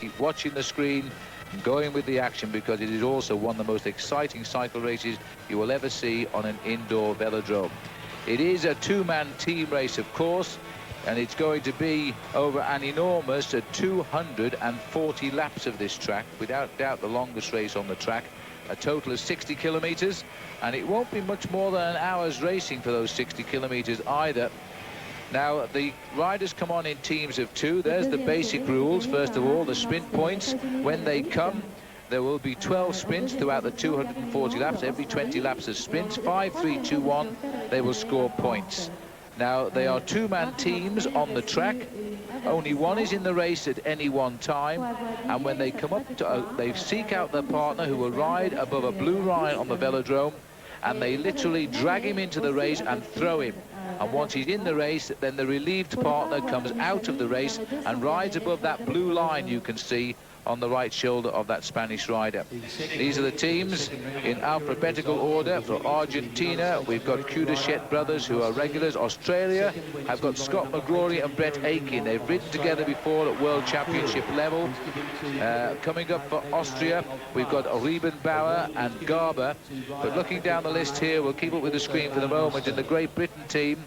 Keep watching the screen and going with the action, because it is also one of the most exciting cycle races you will ever see on an indoor velodrome. It is a two-man team race, of course, and it's going to be over an enormous 240 laps of this track, without doubt the longest race on the track, a total of 60 kilometers, and it won't be much more than an hour's racing for those 60 kilometers either. Now, the riders come on in teams of two. There's the basic rules. First of all, the sprint points. When they come, there will be 12 sprints throughout the 240 laps. Every 20 laps of sprints. 5, 3, 2, 1. They will score points. Now, they are two-man teams on the track. Only one is in the race at any one time. And when they come up to, they seek out their partner, who will ride above a blue line on the velodrome, and they literally drag him into the race and throw him. And once he's in the race, then the relieved partner comes out of the race and rides above that blue line you can see on the right shoulder of that Spanish rider. These are the teams in alphabetical order. For Argentina, we've got Kudashet brothers, who are regulars. Australia have got Scott McGrory and Brett Aitken. They've ridden together before at World Championship level. Coming up for Austria, we've got Reuben Bauer and Garber. But looking down the list here, we'll keep up with the screen for the moment. In the Great Britain team,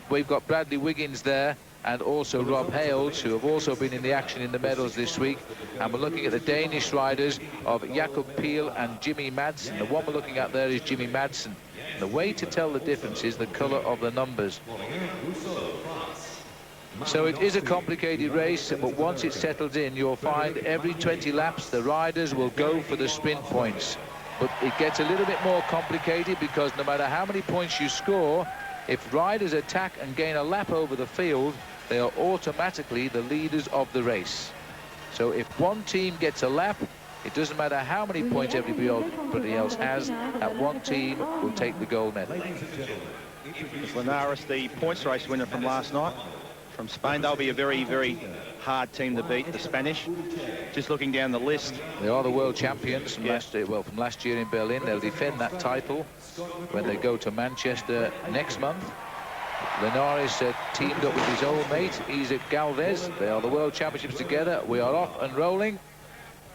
we've got Bradley Wiggins there, and also Rob Hales, who have also been in the action in the medals this week. And we're looking at the Danish riders of Jakob Peel and Jimmy Madsen. The one we're looking at there is Jimmy Madsen. The way to tell the difference is the colour of the numbers. So it is a complicated race, but once it settles in, you'll find every 20 laps the riders will go for the sprint points. But it gets a little bit more complicated, because no matter how many points you score, if riders attack and gain a lap over the field, they are automatically the leaders of the race. So if one team gets a lap, it doesn't matter how many points everybody else has, that one team will take the gold medal. Linares, the points race winner from last night, from Spain. They'll be a very, very hard team to beat, the Spanish. Just looking down the list, they are the world champions from last year, well, from last year in Berlin. They'll defend that title when they go to Manchester next month. Linares teamed up with his old mate Isaac Galvez. They are the world championships together. We are off and rolling,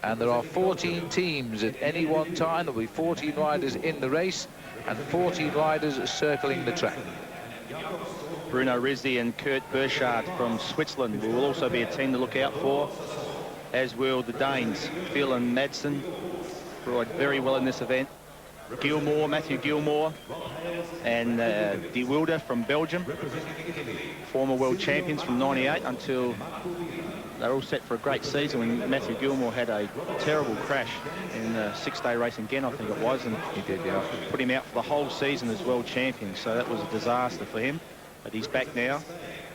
and there are 14 teams at any one time. There will be 14 riders in the race and 14 riders circling the track. Bruno Rizzi and Kurt Burchard from Switzerland will also be a team to look out for, as will the Danes, Phil and Madsen, who ride very well in this event. Gilmore, Matthew Gilmore, and De Wilde from Belgium, former world champions from '98 until they're all set for a great season, when Matthew Gilmore had a terrible crash in a six-day race in Ghent, I think it was, and he did, yeah, put him out for the whole season as world champion. So that was a disaster for him, but he's back now.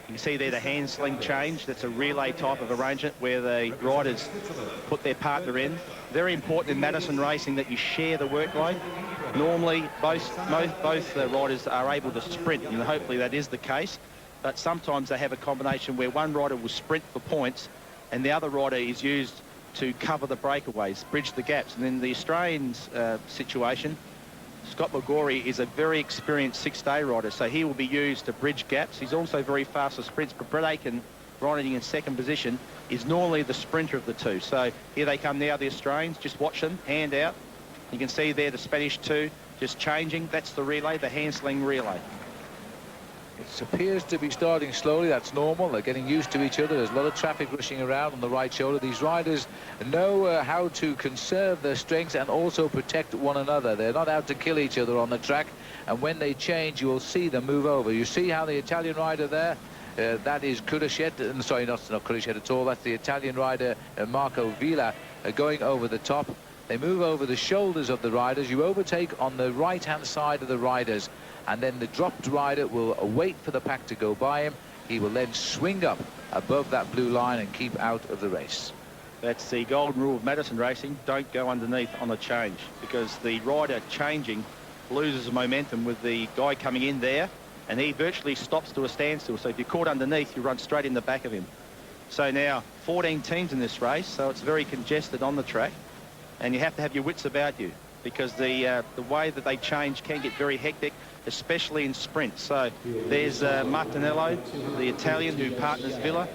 You can see there the hand sling change. That's a relay type of arrangement where the riders put their partner in. Very important in Madison racing that you share the workload. Normally, both riders are able to sprint, and hopefully that is the case. But sometimes they have a combination where one rider will sprint for points and the other rider is used to cover the breakaways, bridge the gaps. And in the Australians' situation, Scott McGrory is a very experienced six-day rider, so he will be used to bridge gaps. He's also very fast for sprints, but Brett Aitken, riding in second position, is normally the sprinter of the two. So here they come now, the Australians. Just watch them, hand out. You can see there the Spanish two just changing. That's the relay, the hand sling relay. It appears to be starting slowly. That's normal. They're getting used to each other. There's a lot of traffic rushing around on the right shoulder. These riders know how to conserve their strengths and also protect one another. They're not out to kill each other on the track, and when they change, you will see them move over. You see how the Italian rider there, that is Kudashet, sorry, not Kudashet at all. That's the Italian rider Marco Villa going over the top. They move over the shoulders of the riders. You overtake on the right-hand side of the riders, and then the dropped rider will wait for the pack to go by him. He will then swing up above that blue line and keep out of the race. That's the golden rule of Madison racing. Don't go underneath on the change, because the rider changing loses momentum with the guy coming in there, and he virtually stops to a standstill. So if you're caught underneath, you run straight in the back of him. So now 14 teams in this race, so it's very congested on the track, and you have to have your wits about you, because the way that they change can get very hectic, especially in sprints. So there's Martinello, the Italian who partners Villa,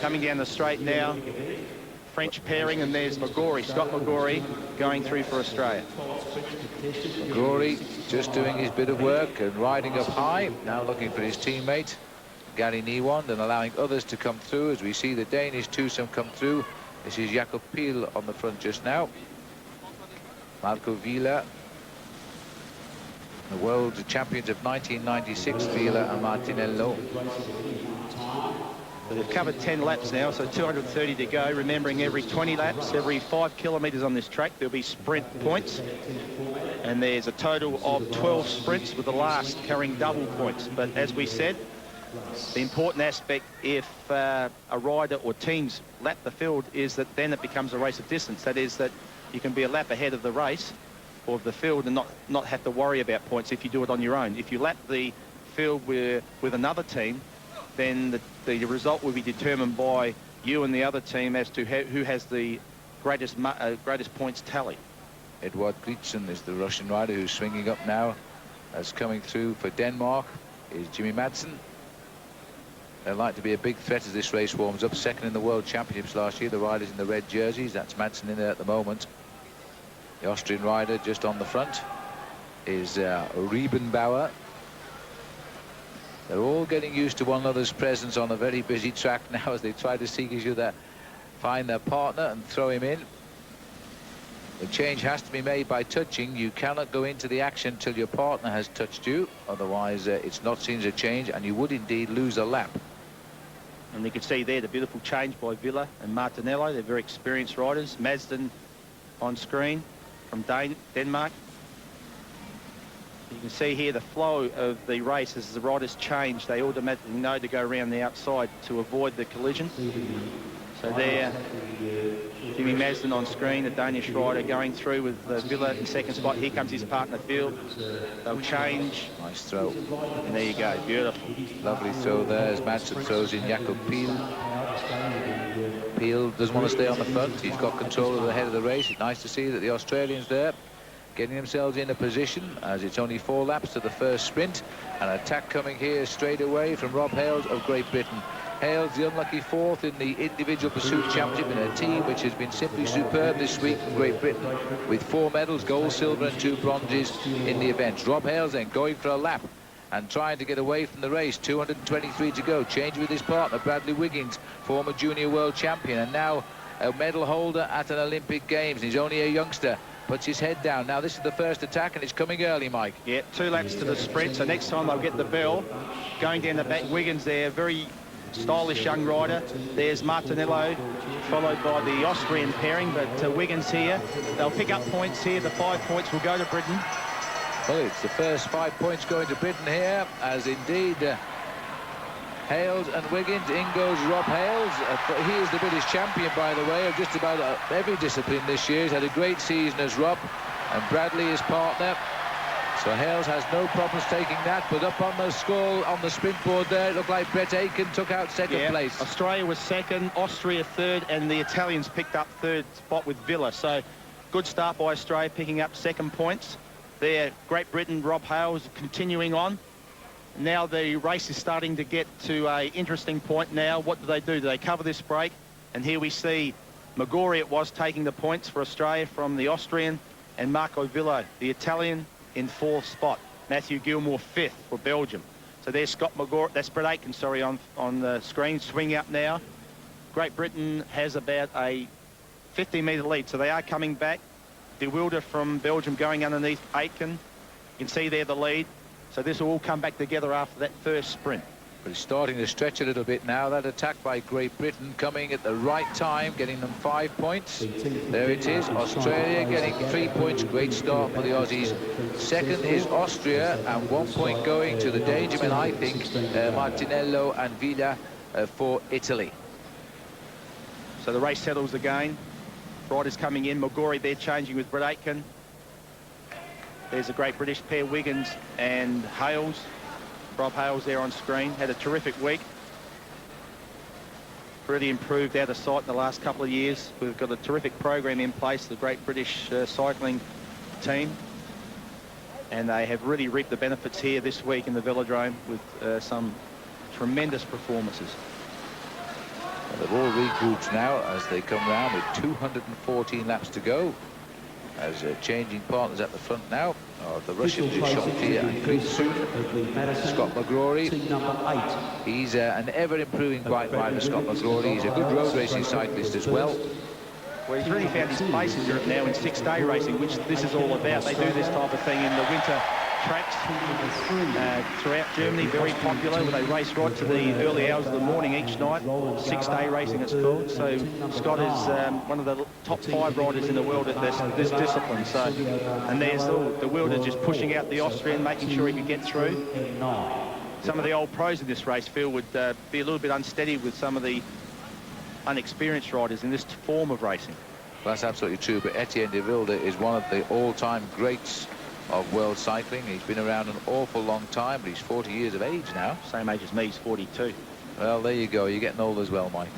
coming down the straight now. French pairing, and there's McGrory, Scott McGrory, going through for Australia. McGrory just doing his bit of work and riding up high, now looking for his teammate, Gary Niewand, and allowing others to come through as we see the Danish twosome come through. This is Jakob Piel on the front just now. Marco Villa, the world champions of 1996, Villa and Martinello. So they've covered 10 laps now, so 230 to go. Remembering every 20 laps, every 5 kilometres on this track, there'll be sprint points. And there's a total of 12 sprints, with the last carrying double points. But as we said, the important aspect, if a rider or teams lap the field, is that then it becomes a race of distance. That is that you can be a lap ahead of the race or of the field and not have to worry about points if you do it on your own. If you lap the field with another team, then the result will be determined by you and the other team as to who has the greatest points tally. Edward Gritzen is the Russian rider who's swinging up now. As coming through for Denmark is Jimmy Madison. They're like to be a big threat as this race warms up. Second in the World Championships last year, the riders in the red jerseys. That's Madsen in there at the moment. The Austrian rider just on the front is Riebenbauer. They're all getting used to one another's presence on a very busy track now as they try to seek each other, find their partner and throw him in. The change has to be made by touching. You cannot go into the action till your partner has touched you. Otherwise, it's not seen as a change, and you would indeed lose a lap. And you can see there the beautiful change by Villa and Martinello. They're very experienced riders. Madsen on screen from Denmark. You can see here the flow of the race as the riders change. They automatically know to go around the outside to avoid the collision. So there, Jimmy Madsen on screen, the Danish rider going through with Villa in second spot. Here comes his partner Field. They'll change. Nice throw. And there you go, beautiful. Lovely throw there as Madsen throws in Jakob Piel. Piel doesn't want to stay on the front. He's got control of the head of the race. It's nice to see that the Australians there getting themselves in a position as it's only 4 laps to the first sprint. An attack coming here straight away from Rob Hales of Great Britain. Hales, the unlucky 4th in the individual pursuit championship in a team which has been simply superb this week from Great Britain, with 4 medals, gold, silver and 2 bronzes in the events. Rob Hales then going for a lap and trying to get away from the race. 223 to go. Change with his partner Bradley Wiggins, former junior world champion and now a medal holder at an Olympic Games. He's only a youngster. Puts his head down. Now this is the first attack and it's coming early, Mike. Yeah, 2 laps to the sprint, so next time they'll get the bell. Going down the back, Wiggins there, very stylish young rider. There's Martinello, followed by the Austrian pairing, but Wiggins here. They'll pick up points here. The 5 points will go to Britain. Well, it's the first 5 points going to Britain here, as indeed Hales and Wiggins. In goes Rob Hales. He is the British champion, by the way, of just about every discipline this year. He's had a great season as Rob, and Bradley his partner. So Hales has no problems taking that, but up on the score on the sprint board there, it looked like Brett Aitken took out second place. Australia was second, Austria third, and the Italians picked up third spot with Villa. So good start by Australia, picking up second points. There, Great Britain, Rob Hales continuing on. Now the race is starting to get to an interesting point now. What do? Do they cover this break? And here we see McGrory, it was, taking the points for Australia from the Austrian, and Marco Villa, the Italian, in 4th spot. Matthew Gilmore 5th for Belgium. So there's Scott McGrory, that's Brett Aitken, sorry, on the screen, swinging up now. Great Britain has about a 15-metre lead, so they are coming back. De Wilde from Belgium going underneath Aitken. You can see there the lead. So this will all come back together after that first sprint. But it's starting to stretch a little bit now. That attack by Great Britain coming at the right time, getting them 5 points. There it is. Australia getting 3 points. Great start for the Aussies. Second is Austria, and 1 point going to the Dangermen, I think, Martinello and Villa for Italy. So the race settles again. Riders coming in. McGrory there changing with Brett Aitken. There's a Great British pair, Wiggins and Hales. Rob Hales there on screen. Had a terrific week. Really improved out of sight in the last couple of years. We've got a terrific program in place, the Great British cycling team. And they have really reaped the benefits here this week in the Velodrome with some tremendous performances. They've all regrouped now as they come round with 214 laps to go. As changing partners at the front now are the Russians, Turtur and Scott McGrory. He's an ever-improving bike rider, Scott McGrory. He's a good road racing cyclist as well. Well, he's really found his place in Europe now in six-day racing, which this is all about. They do this type of thing in the winter tracks throughout Germany, very popular, where they race right to the early hours of the morning each night. Six-day racing, it's called. So Scott is one of the top 5 riders in the world at this discipline. So, and there's the Wilde just pushing out the Austrian, making sure he could get through. Some of the old pros in this race, Phil, would be a little bit unsteady with some of the unexperienced riders in this form of racing. Well, that's absolutely true, but Etienne de Wilde is one of the all-time greats of world cycling. He's been around an awful long time, but he's 40 years of age now. Same age as me, he's 42. Well, there you go. You're getting old as well, Mike.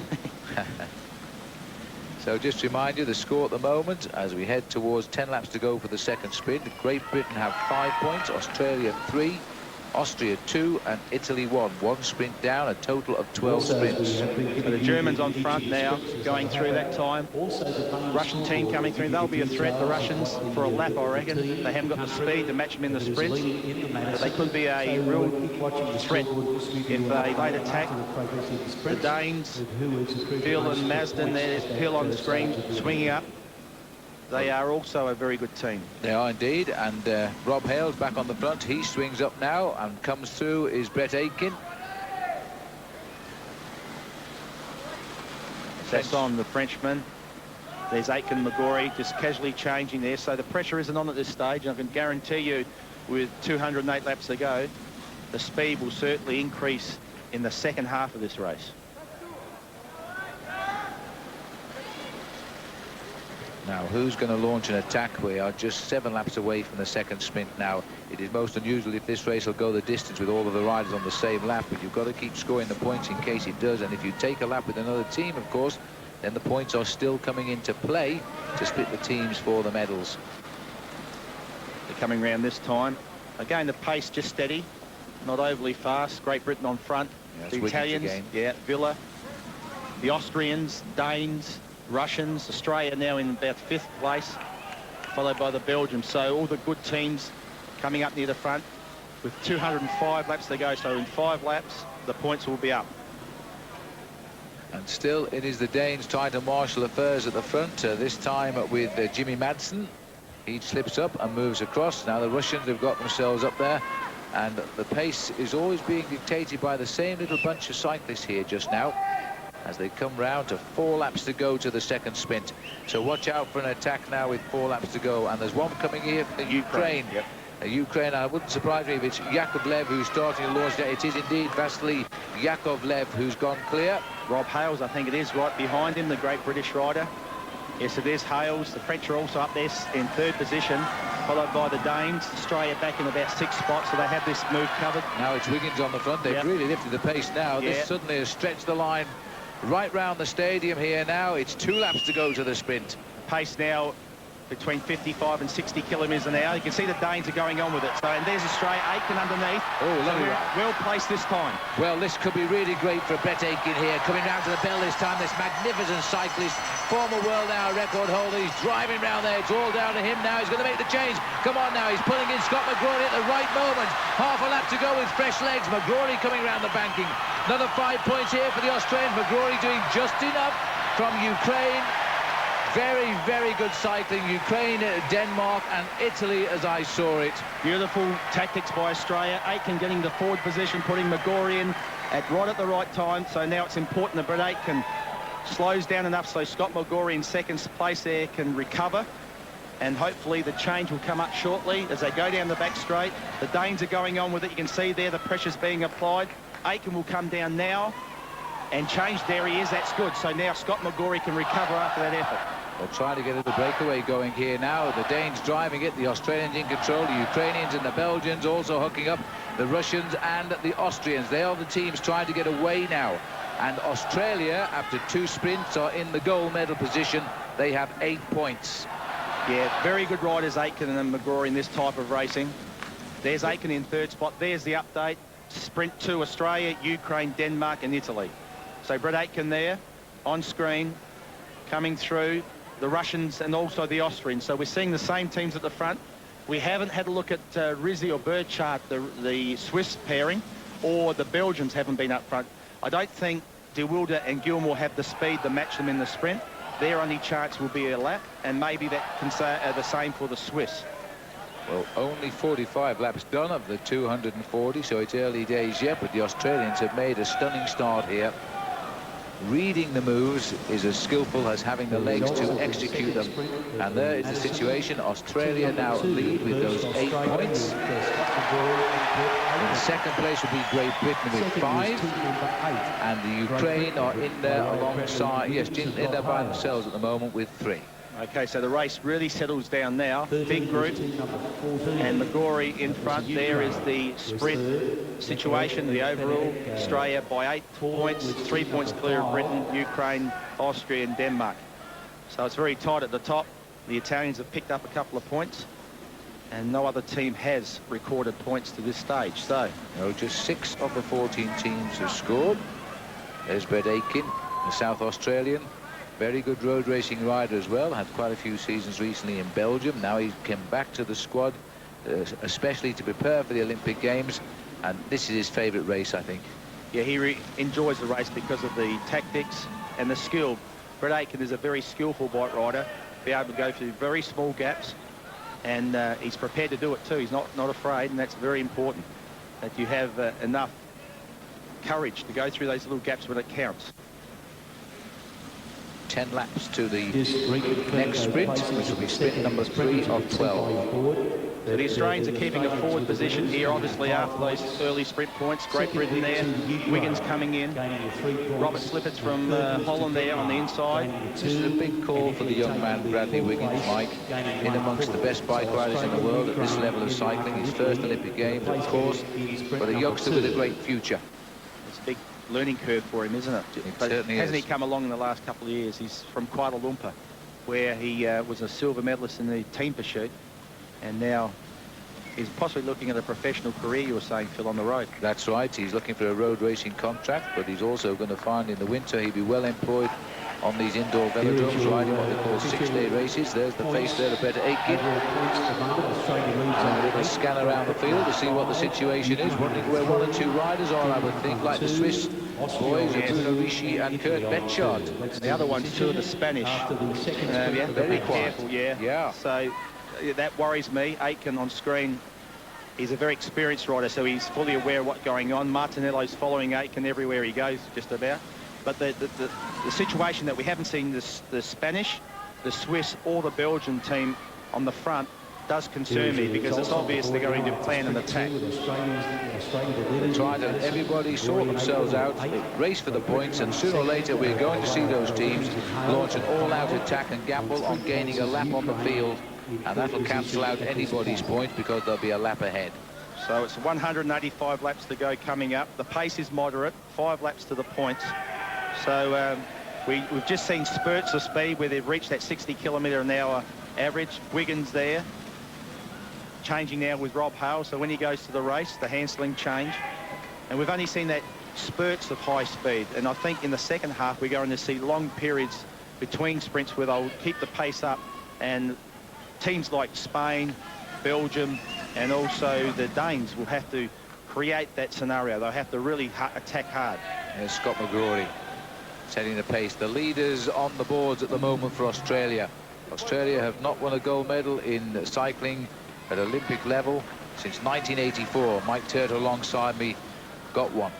So just to remind you, the score at the moment, as we head towards 10 laps to go for the second sprint, Great Britain have 5 points, Australia 3, Austria 2 and Italy 1. 1 sprint down, a total of 12 sprints. So the Germans on front now, going through that time. Russian team coming through. They'll be a threat, the Russians, for a lap, I reckon. They haven't got the speed to match them in the sprints, but they could be a real threat if they late attack. The Danes, Phil and Madison, there's Phil on the screen, swinging up. They are also a very good team. They are indeed, and Rob Hale's back on the front. He swings up now, and comes through is Brett Aitken. That's on the Frenchman. There's Aitken, McGrory just casually changing there, so the pressure isn't on at this stage. And I can guarantee you, with 208 laps to go, the speed will certainly increase in the second half of this race. Now, who's going to launch an attack? We are just 7 laps away from the second sprint now. It is most unusual if this race will go the distance with all of the riders on the same lap, but you've got to keep scoring the points in case it does. And if you take a lap with another team, of course, then the points are still coming into play to split the teams for the medals. They're coming round this time. Again, the pace just steady, not overly fast. Great Britain on front. Yeah, the Italians, yeah, Villa. The Austrians, Danes, Russians, Australia now in about 5th place, followed by the Belgium. So all the good teams coming up near the front with 205 laps to go. So in 5 laps, the points will be up. And still, it is the Danes trying to marshal affairs at the front, this time with Jimmy Madison. He slips up and moves across. Now the Russians have got themselves up there, and the pace is always being dictated by the same little bunch of cyclists here just now, as they come round to 4 laps to go to the second sprint. So watch out for an attack now with 4 laps to go. And there's one coming here from the Ukraine. Yep. Ukraine, I wouldn't surprise me if it's Yakovlev who's starting to launch there. It is indeed Vasily Yakovlev who's gone clear. Rob Hales, I think it is, right behind him, the great British rider. Yes, it is Hales. The French are also up there in 3rd position, followed by the Danes. Australia back in about 6th spot, so they have this move covered. Now it's Wiggins on the front. They've really lifted the pace now. This suddenly has stretched the line right round the stadium here now. It's 2 laps to go to the sprint. Pace now between 55 and 60 kilometres an hour. You can see the Danes are going on with it. So, and there's Australia, Aitken underneath. Oh, lovely. Well placed this time. Well, this could be really great for Brett Aitken here. Coming round to the bell this time, this magnificent cyclist, former world hour record holder. He's driving round there. It's all down to him now. He's going to make the change. Come on now. He's pulling in Scott McGrory at the right moment. Half a lap to go with fresh legs. McGrory coming round the banking. Another 5 points here for the Australians. McGrory doing just enough from Ukraine. Very, very good cycling. Ukraine, Denmark and Italy as I saw it. Beautiful tactics by Australia. Aitken getting the forward position, putting McGrory in right at the right time. So now it's important that Brett Aitken slows down enough so Scott McGrory in 2nd place there can recover. And hopefully the change will come up shortly as they go down the back straight. The Danes are going on with it. You can see there the pressure's being applied. Aitken will come down now and change. There he is. That's good. So now Scott McGrory can recover after that effort. They're trying to get a little breakaway going here now. The Danes driving it, the Australians in control, the Ukrainians and the Belgians also hooking up, the Russians and the Austrians. They are the teams trying to get away now. And Australia, after 2 sprints, are in the gold medal position. They have 8 points. Yeah, very good riders, Aitken and McGrory in this type of racing. There's Aitken in 3rd spot. There's the update. Sprint 2, Australia, Ukraine, Denmark and Italy. So Brett Aitken there on screen coming through, the Russians and also the Austrians. So we're seeing the same teams at the front. We haven't had a look at Rizzi or Burchard, the Swiss pairing, or the Belgians haven't been up front. I don't think De Wilde and Gilmore have the speed to match them in the sprint. Their only chance will be a lap, and maybe that can say the same for the Swiss. Well, only 45 laps done of the 240, so it's early days yet, but the Australians have made a stunning start here. Reading the moves is as skillful as having the legs to execute them. And there is the situation. Australia now lead with those 8 points. In second place will be Great Britain with 5. And the Ukraine are in there alongside, yes, in there by themselves at the moment with 3. Okay, so the race really settles down now. Big group, and McGrory in front. There is the sprint situation, the overall. Australia by 8 points, 3 points clear of Britain, Ukraine, Austria and Denmark. So it's very tight at the top. The Italians have picked up a couple of points, and no other team has recorded points to this stage. So, no, just 6 of the 14 teams have scored. There's Aitken, the South Australian. Very good road racing rider as well. Had quite a few seasons recently in Belgium. Now he came back to the squad, especially to prepare for the Olympic Games. And this is his favourite race, I think. Yeah, he enjoys the race because of the tactics and the skill. Aitken is a very skillful bike rider. Be able to go through very small gaps, and he's prepared to do it too. He's not afraid, and that's very important, that you have enough courage to go through those little gaps when it counts. 10 laps to the next sprint, which will be sprint number 3 of 12. So the Australians are keeping a forward position here, obviously, after those early sprint points. Great Britain there, Wiggins coming in, Robert Slippett's from Holland there on the inside. This is a big call for the young man, Bradley Wiggins, Mike, in amongst the best bike riders in the world at this level of cycling. His first Olympic Games, of course, but a youngster with a great future. It's a big learning curve for him, isn't it? But hasn't he come along in the last couple of years? He's from Kuala Lumpur, where he was a silver medalist in the team pursuit, and now he's possibly looking at a professional career, you were saying, Phil, on the road. That's right. He's looking for a road racing contract, but he's also going to find in the winter he'll be well employed on these indoor velodromes, riding what they call 6-day races. There's the face there of Aitken. And a little scan around the field to see what the situation is, wondering where 1 or 2 riders are, I would think, like the Swiss boys, Bruno Ricci and Kurt Betchard. The other ones, too, are the Spanish. Yeah, very quiet. Careful, yeah. So that worries me. Aitken on screen, he's a very experienced rider, so he's fully aware of what's going on. Martinello's following Aitken everywhere he goes, just about. But the situation that we haven't seen the Spanish, the Swiss or the Belgian team on the front does concern me, because it's obvious they're going to plan an attack. They're trying to everybody sort themselves out, race for the points, and sooner or later we're going to see those teams launch an all-out attack and gamble on gaining a lap on the field, and that'll cancel out anybody's points because there'll be a lap ahead. So it's 185 laps to go coming up. The pace is moderate, 5 laps to the points. So we've just seen spurts of speed where they've reached that 60 km/h average. Wiggins there, changing now with Rob Hale. So when he goes to the race, the hand-sling change. And we've only seen that spurts of high speed. And I think in the second half, we're going to see long periods between sprints where they'll keep the pace up. And teams like Spain, Belgium, and also the Danes will have to create that scenario. They'll have to really attack hard. There's Scott McGrory setting the pace. The leaders on the boards at the moment for Australia. Australia have not won a gold medal in cycling at Olympic level since 1984. Mike Turtur alongside me got one.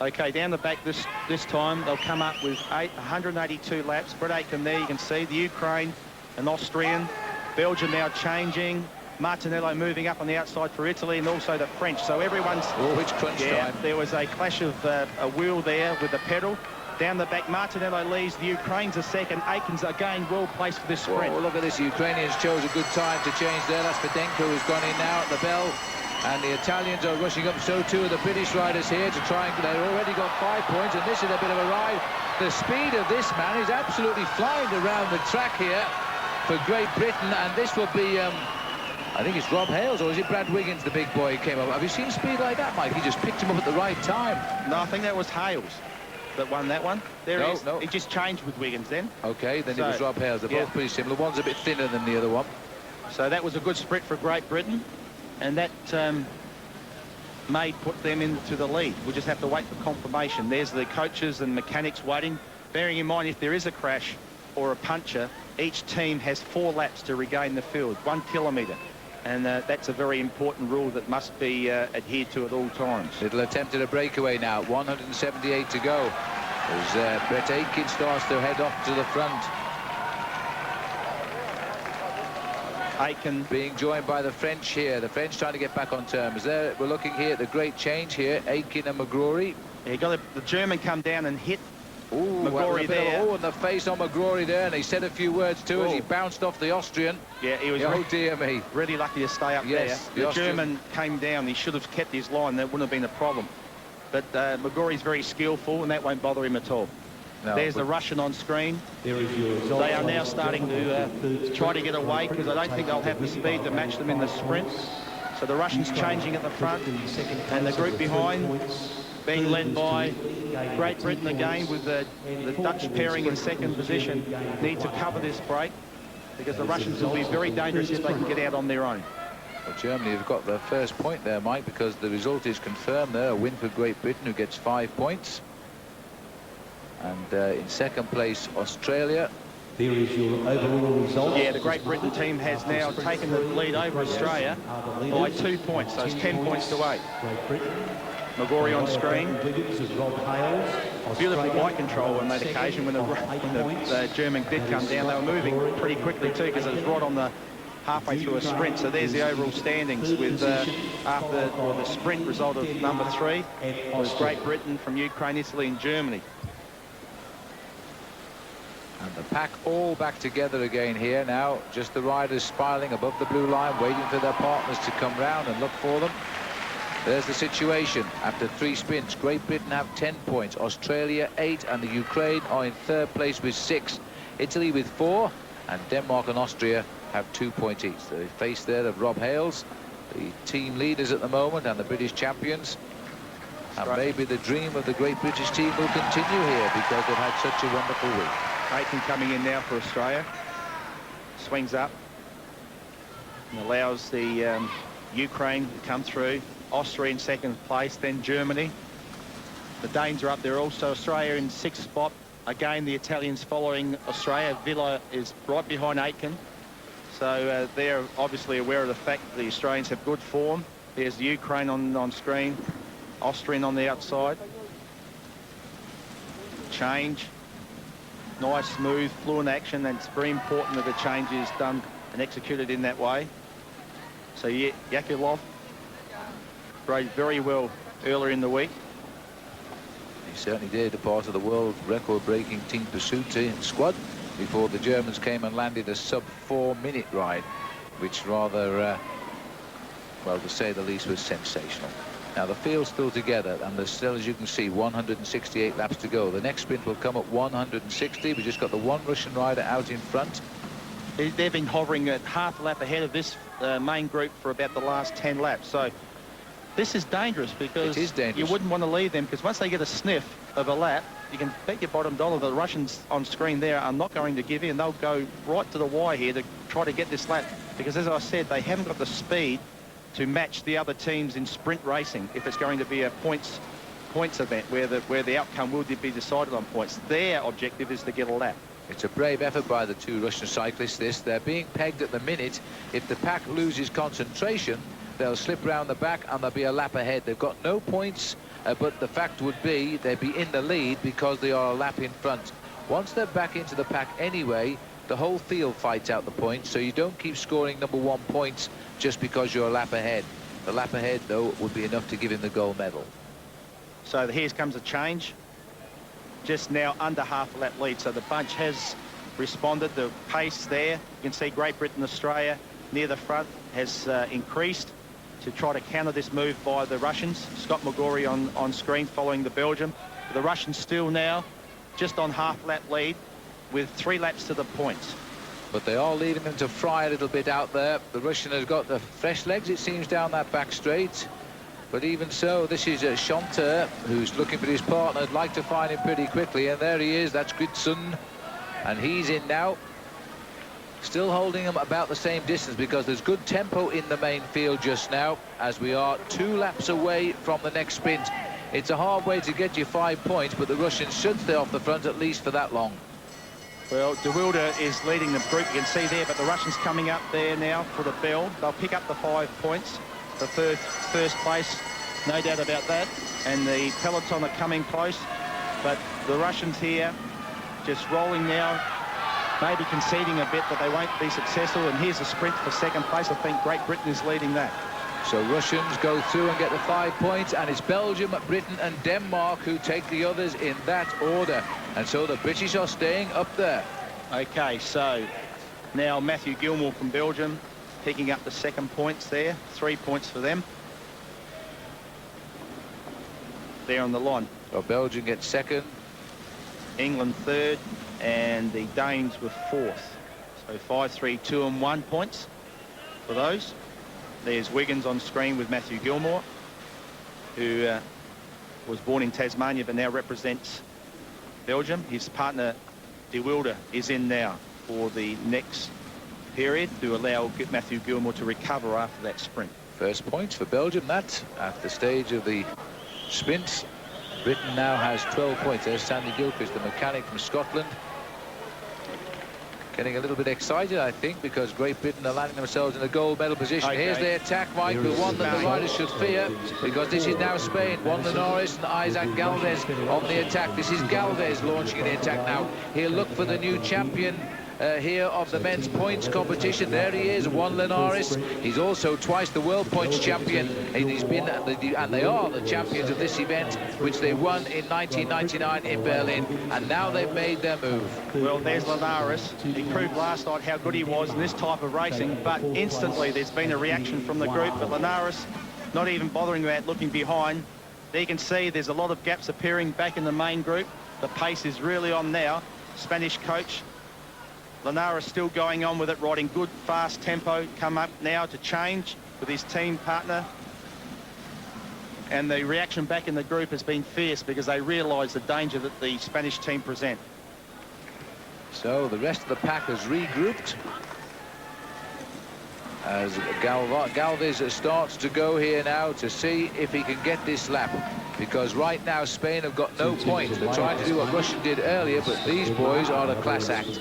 Okay, down the back this time they'll come up with 182 laps. Aitken there, you can see the Ukraine and Austrian. Belgium now changing. Martinello moving up on the outside for Italy, and also the French. So everyone's... Oh, it's crunch time. There was a clash of a wheel there with the pedal. Down the back, Martinello leads. The Ukraine's a second. Aitken's again well placed for this sprint. Oh, look at this. The Ukrainians chose a good time to change there. That's Fidenko who's gone in now at the bell. And the Italians are rushing up. So too are the British riders here to try and... They've already got 5 points, and this is a bit of a ride. The speed of this man is absolutely flying around the track here for Great Britain. And this will be... I think it's Rob Hales, or is it Brad Wiggins, the big boy, came up? Have you seen speed like that, Mike? He just picked him up at the right time. No, I think that was Hales. that won that one. He just changed with Wiggins then. Okay, then it was Rob Hales. They're both pretty similar. One's a bit thinner than the other one. So that was a good sprint for Great Britain, and that may put them into the lead. We'll just have to wait for confirmation. There's the coaches and mechanics waiting. Bearing in mind, if there is a crash or a puncture, each team has 4 laps to regain the field, 1 kilometre. And that's a very important rule that must be adhered to at all times. Little attempt at a breakaway now. 178 to go. As Brett Aitken starts to head off to the front. Aitken being joined by the French here. The French trying to get back on terms. There, we're looking here at the great change here. Aitken and McGrory. Yeah, got the German come down and hit McGrory there. Oh, and the face on McGrory there, and he said a few words to us. He bounced off the Austrian. Yeah, he was dear me. Really lucky to stay up there. The German came down. He should have kept his line. That wouldn't have been a problem. But McGrory's very skillful, and that won't bother him at all. No, there's the Russian on screen. They are now starting to try to get away, because I don't think they'll have the speed to match them in the sprint. So the Russians changing at the front, and the group behind being led by Great Britain again, with the Dutch pairing in second position. Need to cover this break, because the Russians will be very dangerous if they can get out on their own. Well, Germany have got their first point there, Mike, because the result is confirmed there. A win for Great Britain, who gets 5 points. And in second place, Australia. There is your overall result. Yeah, the Great Britain team has now taken the lead over Australia by 2 points, so it's 10 points to 8. McGrory on screen. Beautiful bike control on that occasion when the German did come down. They were moving pretty quickly too, because it was right on the halfway through a sprint. So there's the overall standings, with after the sprint result of number 3 was Great Britain from Ukraine, Italy and Germany. And the pack all back together again here now. Just the riders spiraling above the blue line, waiting for their partners to come round and look for them. There's the situation. After 3 sprints, Great Britain have 10 points, Australia 8, and the Ukraine are in third place with 6. Italy with 4, and Denmark and Austria have 2 points each. The face there of Rob Hales, the team leaders at the moment and the British champions. And maybe the dream of the Great British team will continue here, because they've had such a wonderful week. Aitken coming in now for Australia. Swings up and allows the Ukraine to come through. Austria in second place, then Germany. The Danes are up there also. Australia in 6th spot. Again, the Italians following Australia. Villa is right behind Aitken. So they're obviously aware of the fact that the Australians have good form. There's the Ukraine on screen. Austrian on the outside. Change. Nice, smooth, fluent action, and it's very important that the change is done and executed in that way. So Yakovlev rode very well earlier in the week. He certainly did, a part of the world record-breaking team pursuit squad before the Germans came and landed a sub-4-minute ride, which rather, well, to say the least, was sensational. Now the field's still together, and there's still, as you can see, 168 laps to go. The next sprint will come at 160. We just got the one Russian rider out in front. They've been hovering at half a lap ahead of this main group for about the last 10 laps. So this is dangerous, because it is dangerous. You wouldn't want to leave them, because once they get a sniff of a lap, you can bet your bottom dollar the Russians on screen there are not going to give in. They'll go right to the wire here to try to get this lap, because, as I said, they haven't got the speed to match the other teams in sprint racing if it's going to be a points event where the outcome will be decided on points. Their objective is to get a lap. It's a brave effort by the 2 Russian cyclists, this. They're being pegged at the minute. If the pack loses concentration, they'll slip round the back and they'll be a lap ahead. They've got no points, but the fact would be they'd be in the lead because they are a lap in front. Once they're back into the pack anyway, the whole field fights out the points, so you don't keep scoring number 1 points just because you're a lap ahead. The lap ahead, though, would be enough to give him the gold medal. So here comes a change. Just now under half a lap lead, so the bunch has responded. The pace there, you can see Great Britain, Australia near the front has increased to try to counter this move by the Russians. Scott McGrory on screen following the Belgium. The Russians still now just on half lap lead with 3 laps to the points. But they are leaving them to fry a little bit out there. The Russian has got the fresh legs, it seems, down that back straight. But even so, this is Turtur, who's looking for his partner. I'd like to find him pretty quickly, and there he is. That's Gritson, and he's in now. Still holding him about the same distance because there's good tempo in the main field just now, as we are 2 laps away from the next sprint. It's a hard way to get you 5 points, but the Russians should stay off the front at least for that long. Well, Wilde is leading the group, you can see there, but the Russians coming up there now for the bell. They'll pick up the 5 points. The first place, no doubt about that. And the peloton are coming close, but the Russians here just rolling now, maybe conceding a bit, but they won't be successful. And here's a sprint for second place. I think Great Britain is leading that. So Russians go through and get the 5 points, and it's Belgium, Britain and Denmark who take the others in that order. And so the British are staying up there. Okay, so now Matthew Gilmore from Belgium picking up the 2nd points there. 3 points for them. There on the line. Well, Belgium gets 2nd. England 3rd, and the Danes were 4th. So 5, 3, 2 and 1 points for those. There's Wiggins on screen with Matthew Gilmore, who was born in Tasmania but now represents Belgium. His partner De Wilde is in now for the next period to allow Matthew Gilmore to recover after that sprint. First points for Belgium, that at the stage of the sprint. Britain now has 12 points. There's Sandy Gilchrist, the mechanic from Scotland. Getting a little bit excited, I think, because Great Britain are landing themselves in a gold medal position. Okay. Here's the attack, Mike, the one that the riders should fear, because this is now Spain. Juan Linares and Isaac Galvez on the attack. This is Galvez launching the attack now. He'll look for the new champion here of the men's points competition. There he is, Juan Linares. He's also twice the world points champion, and he's been and they are the champions of this event, which they won in 1999 in Berlin, and now they've made their move. Well, there's Linares. He proved last night how good he was in this type of racing, but instantly there's been a reaction from the group. But Linares not even bothering about looking behind. There you can see there's a lot of gaps appearing back in the main group. The pace is really on now. Spanish coach Linares still going on with it, riding good, fast tempo. Come up now to change with his team partner. And the reaction back in the group has been fierce because they realise the danger that the Spanish team present. So the rest of the pack has regrouped as Galvez starts to go here now to see if he can get this lap, because right now Spain have got no points. They're trying to do what Russia did earlier, but these boys are a class act.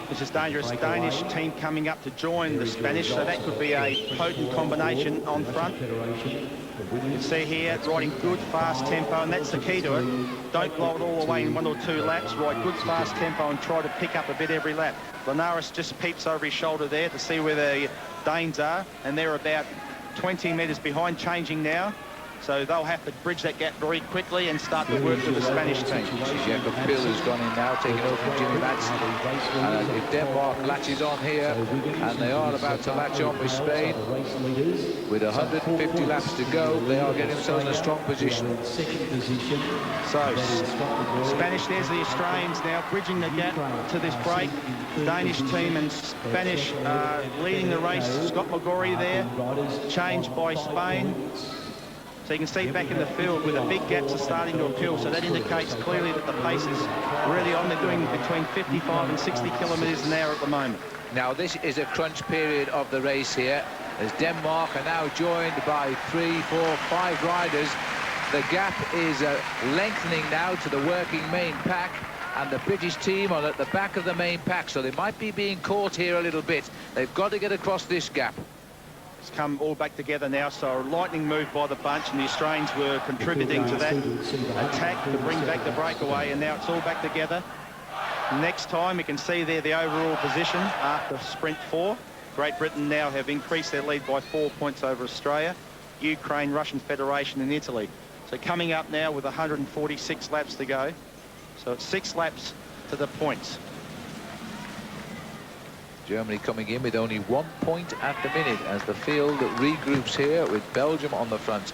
This is dangerous. Danish team coming up to join the Spanish, so that could be a potent combination on front. You can see here, riding good, fast tempo, and that's the key to it. Don't blow it all the way in 1 or 2 laps. Ride good, fast tempo and try to pick up a bit every lap. Linares just peeps over his shoulder there to see where the Danes are, and they're about 20 metres behind, changing now. So they'll have to bridge that gap very quickly and start to work with the Spanish team. Jacob Pill has gone in now, taking over from Jimmy Madison. And if Denmark latches on here, and they are about to latch on with Spain, with 150 laps to go, they are getting themselves in a strong position. So Spanish, there's the Australians now bridging the gap to this break. Danish team and Spanish leading the race. Scott McGrory there, changed by Spain. So you can see back in the field where the big gaps are starting to appeal, so that indicates clearly that the pace is really on. They're doing between 55 and 60 kilometres an hour at the moment. Now this is a crunch period of the race here, as Denmark are now joined by 3, 4, 5 riders. The gap is lengthening now to the working main pack, and the British team are at the back of the main pack, so they might be being caught here a little bit. They've got to get across this gap. It's come all back together now, so a lightning move by the bunch, and the Australians were contributing to that attack to bring back the breakaway, and now it's all back together. Next time, you can see there the overall position after sprint 4. Great Britain now have increased their lead by 4 points over Australia, Ukraine, Russian Federation and Italy. So coming up now with 146 laps to go. So it's 6 laps to the points. Germany coming in with only 1 point at the minute as the field regroups here with Belgium on the front.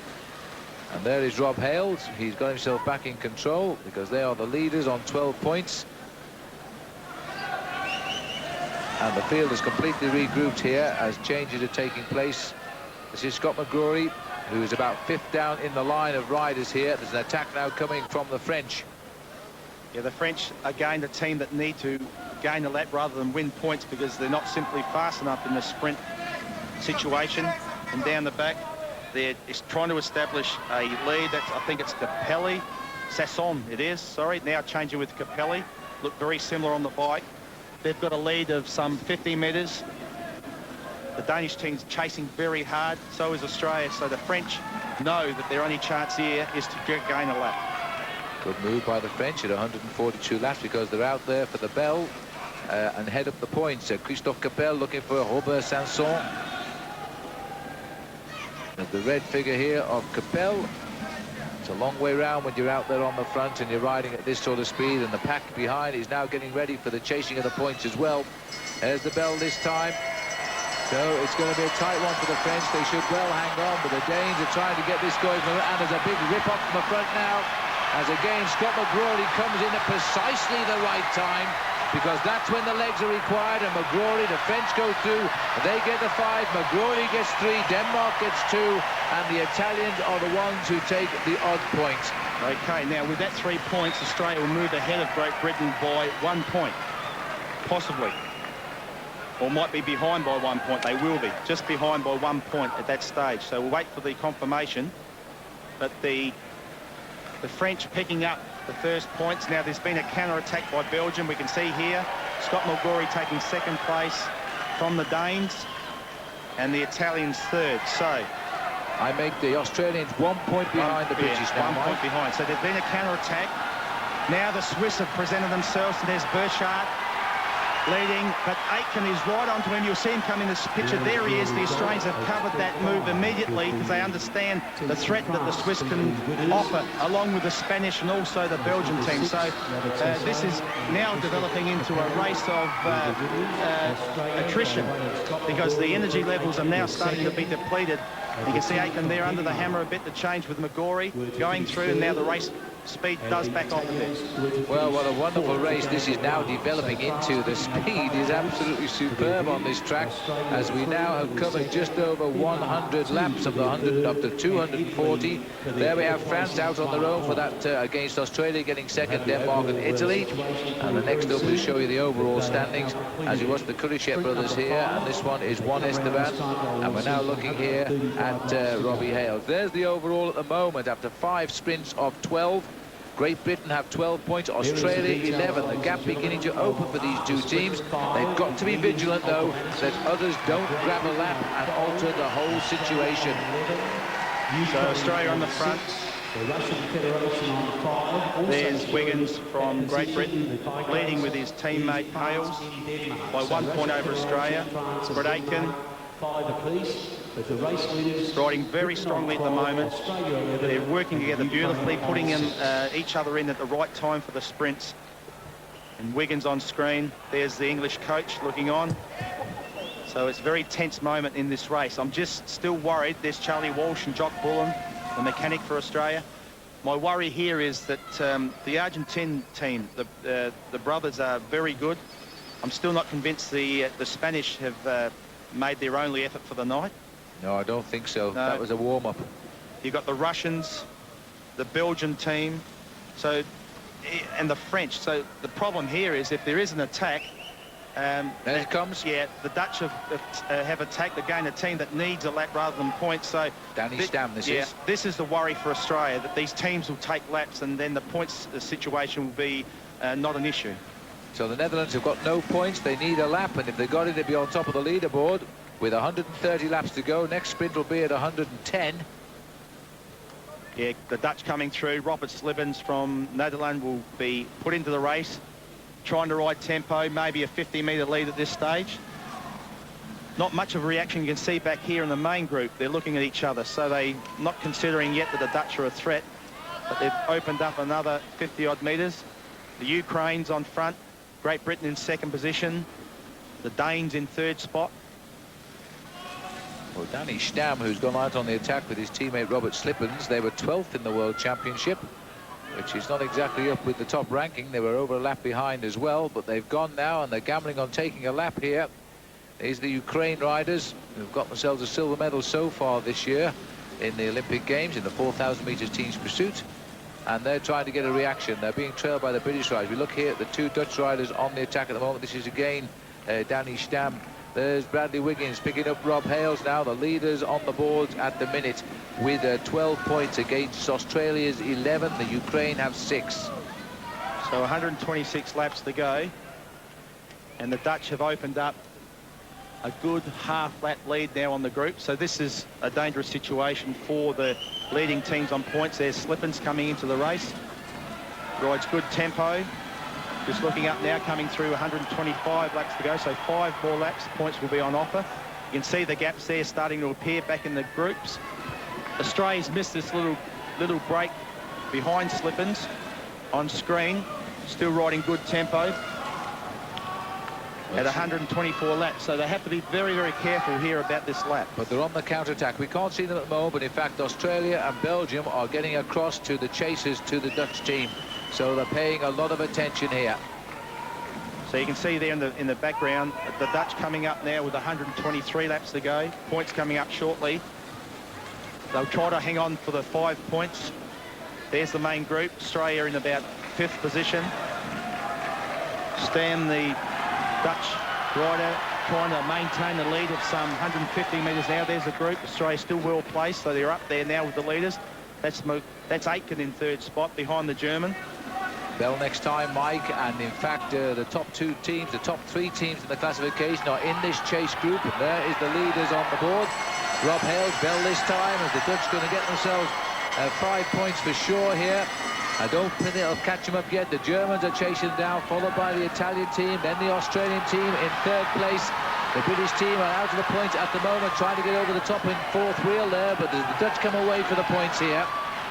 And there is Rob Hales. He's got himself back in control because they are the leaders on 12 points. And the field is completely regrouped here as changes are taking place. This is Scott McGrory who is about 5th down in the line of riders here. There's an attack now coming from the French. Yeah, the French, again, the team that need to gain a lap rather than win points because they're not simply fast enough in the sprint situation. And down the back, they're trying to establish a lead. I think it's Capelli. Sasson, it is, sorry. Now changing with Capelli. Look very similar on the bike. They've got a lead of some 50 metres. The Danish team's chasing very hard. So is Australia. So the French know that their only chance here is to gain a lap. Good move by the French at 142 laps because they're out there for the bell and head up the points. Christophe Capel looking for Robert Sanson. And the red figure here of Capel. It's a long way round when you're out there on the front and you're riding at this sort of speed, and the pack behind is now getting ready for the chasing of the points as well. There's the bell this time. So it's going to be a tight one for the French. They should well hang on, but the Danes are trying to get this going. And there's a big rip up from the front now, as again Scott McGrory comes in at precisely the right time, because that's when the legs are required. And McGrory, the French go through, they get the 5, McGrory gets 3, Denmark gets 2, and the Italians are the ones who take the odd points. Okay, now with that 3 points, Australia will move ahead of Great Britain by 1 point, possibly. Or might be behind by 1 point. They will be just behind by 1 point at that stage. So we'll wait for the confirmation. But the French picking up the first points. Now there's been a counter-attack by Belgium. We can see here Scott McGrory taking 2nd place from the Danes, and the Italians 3rd. So I make the Australians 1 point behind the British now. 1 point behind. So there's been a counter-attack. Now the Swiss have presented themselves, and there's Burchard leading, but Aitken is right onto him. You'll see him come in this picture. There he is. The Australians have covered that move immediately because they understand the threat that the Swiss can offer, along with the Spanish and also the Belgian team. So this is now developing into a race of attrition, because the energy levels are now starting to be depleted. You can see Aitken there under the hammer a bit, to change with McGrory going through, and now the race speed does back off a bit. Well, what a wonderful race this is now developing into. The speed is absolutely superb on this track, as we now have covered just over 100 laps of the 100 up to 240. There we have France out on their own for that against Australia, getting 2nd, Denmark and Italy. And the next up will show you the overall standings as you watch the Kurichet brothers here, and this one is Juan Esteban, and we're now looking here at Robbie Hales. There's the overall at the moment after 5 sprints of 12. Great Britain have 12 points, Australia 11. The gap beginning to open for these two teams. They've got to be vigilant, though, that others don't grab a lap and alter the whole situation. So Australia on the front. There's Wiggins from Great Britain leading with his teammate Hales by 1 point over Australia. Brett Aitken riding very strongly at the moment. They're working together beautifully, putting in each other in at the right time for the sprints. And Wiggins on screen. There's the English coach looking on. So it's a very tense moment in this race. I'm just still worried. There's Charlie Walsh and Jock Bullen, the mechanic for Australia. My worry here is that the Argentine team, the brothers, are very good. I'm still not convinced the Spanish have made their only effort for the night. No, I don't think so. No. That was a warm-up. You've got the Russians, the Belgian team, so, and the French. So the problem here is if there is an attack, there it comes. Yeah, the Dutch have attacked again, a team that needs a lap rather than points. So Danny Stam, this is the worry for Australia, that these teams will take laps, and then the points situation will be not an issue. So the Netherlands have got no points. They need a lap, and if they got it, they'd be on top of the leaderboard with 130 laps to go. Next sprint will be at 110. Yeah, the Dutch coming through. Robert Slibbins from Netherlands will be put into the race, trying to ride tempo, maybe a 50-metre lead at this stage. Not much of a reaction you can see back here in the main group. They're looking at each other, so they're not considering yet that the Dutch are a threat, but they've opened up another 50-odd metres. The Ukraine's on front, Great Britain in 2nd position, the Danes in 3rd spot. Well, Danny Stam, who's gone out on the attack with his teammate Robert Slippens, they were 12th in the World Championship, which is not exactly up with the top ranking. They were over a lap behind as well, but they've gone now and they're gambling on taking a lap here. These are the Ukraine riders who've got themselves a silver medal so far this year. in the Olympic Games in the 4,000 metres teams pursuit. And they're trying to get a reaction. They're being trailed by the British riders. We look here at the two Dutch riders on the attack at the moment. This is again Danny Stam. There's Bradley Wiggins picking up Rob Hales now, the leaders on the boards at the minute with 12 points against Australia's 11. The Ukraine have 6. So 126 laps to go. And the Dutch have opened up a good half-lap lead now on the group. So this is a dangerous situation for the leading teams on points. There's Slippins coming into the race. Rides good tempo. Just looking up now, coming through 125 laps to go. So 5 more laps, points will be on offer. You can see the gaps there starting to appear back in the groups. Australia's missed this little break behind Slippins on screen. Still riding good tempo at 124 laps, so they have to be very, very careful here about this lap. But they're on the counter-attack. We can't see them at the moment, but in fact Australia and Belgium are getting across to the chasers to the Dutch team, so they're paying a lot of attention here. So you can see there in the background the Dutch coming up now with 123 laps to go. Points coming up shortly. They'll try to hang on for the 5 points. There's the main group. Australia in about 5th position. Stam, the Dutch rider, trying to maintain the lead of some 150 metres now. There's the group. Australia still well placed, so they're up there now with the leaders. That's Aitken in 3rd spot behind the German. Bell next time, Mike, and in fact the top 2 teams, the top 3 teams in the classification are in this chase group, and there is the leaders on the board. Rob Hales, Bell this time, as the Dutch going to get themselves 5 points for sure here. I don't think it'll catch them up yet. The Germans are chasing down, followed by the Italian team, then the Australian team in 3rd place. The British team are out of the points at the moment, trying to get over the top in 4th wheel there, but the Dutch come away for the points here.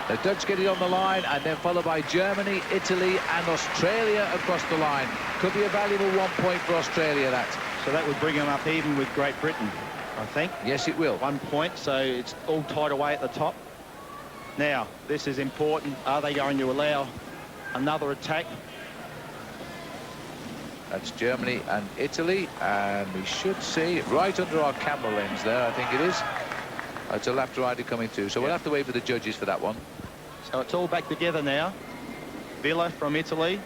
The Dutch get it on the line, and then followed by Germany, Italy and Australia across the line. Could be a valuable 1 point for Australia, that. So that would bring them up even with Great Britain, I think. Yes, it will. 1 point, so it's all tied away at the top. Now, this is important. Are they going to allow another attack? That's Germany and Italy, and we should see right under our camera lens there, I think it is. It's a lap rider coming through, so we'll have to wait for the judges for that one. So it's all back together now. Villa from Italy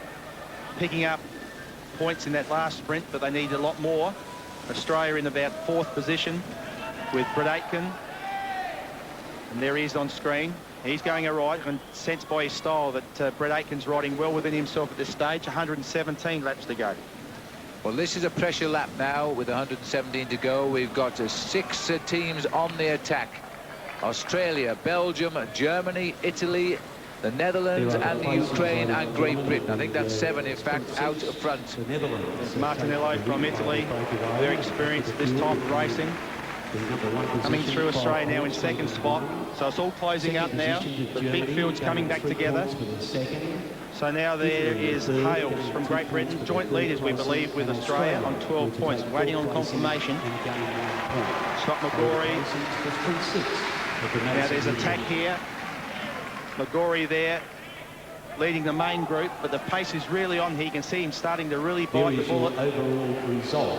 picking up points in that last sprint, but they need a lot more. Australia in about 4th position with Brett Aitken, and there he is on screen. He's going all right, and sense by his style that Brett Aitken's riding well within himself at this stage. 117 laps to go. Well, this is a pressure lap now with 117 to go. We've got 6 teams on the attack. Australia, Belgium, Germany, Italy, the Netherlands and the Ukraine and Great Britain. I think that's 7, in fact, out front. There's Martinello from Italy, very experienced at this type of racing. Coming through Australia now in 2nd spot. So it's all closing up now. The big field's coming back together. So now there is Hales from Great Britain, joint leaders, we believe, with Australia on 12 points. Waiting on confirmation. Scott McGrory. Now there's attack here. McGrory there, leading the main group, but the pace is really on here. You can see him starting to really bite the bullet,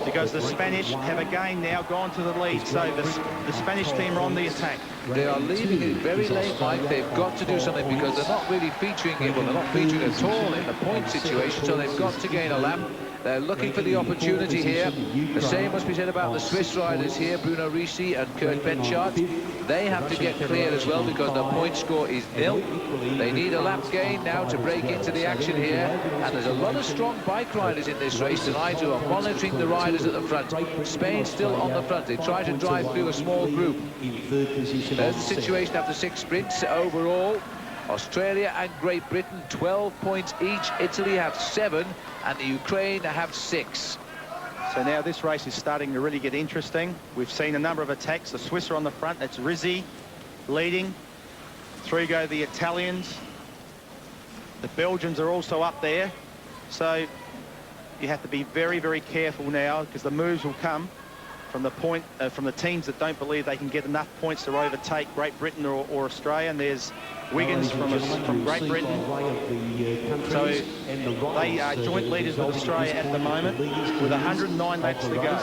because the Spanish have again now gone to the lead. So the Spanish team are on the attack. They are leaving it very late, Mike. They've got to do something, because they're not really featuring it. Well, they're not featuring at all in the point situation, so they've got to gain a lap. They're looking for the opportunity here. The same must be said about the Swiss riders here, Bruno Ricci and Kurt Benchart. They have to get clear as well, because their point score is 0. They need a lap gain now to break into the action here. And there's a lot of strong bike riders in this race tonight who are monitoring the riders at the front. Spain still on the front. They try to drive through a small group. There's the situation after 6 sprints overall. Australia and Great Britain 12 points each. Italy have 7 and the Ukraine have 6. So now this race is starting to really get interesting. We've seen a number of attacks. The Swiss are on the front. That's Rizzi leading. 3 go the Italians. The Belgians are also up there. So you have to be very, very careful now, because the moves will come from the teams that don't believe they can get enough points to overtake Great Britain or Australia. And there's Wiggins from Great Britain. So they are joint leaders with Australia at the moment with 109 laps to go.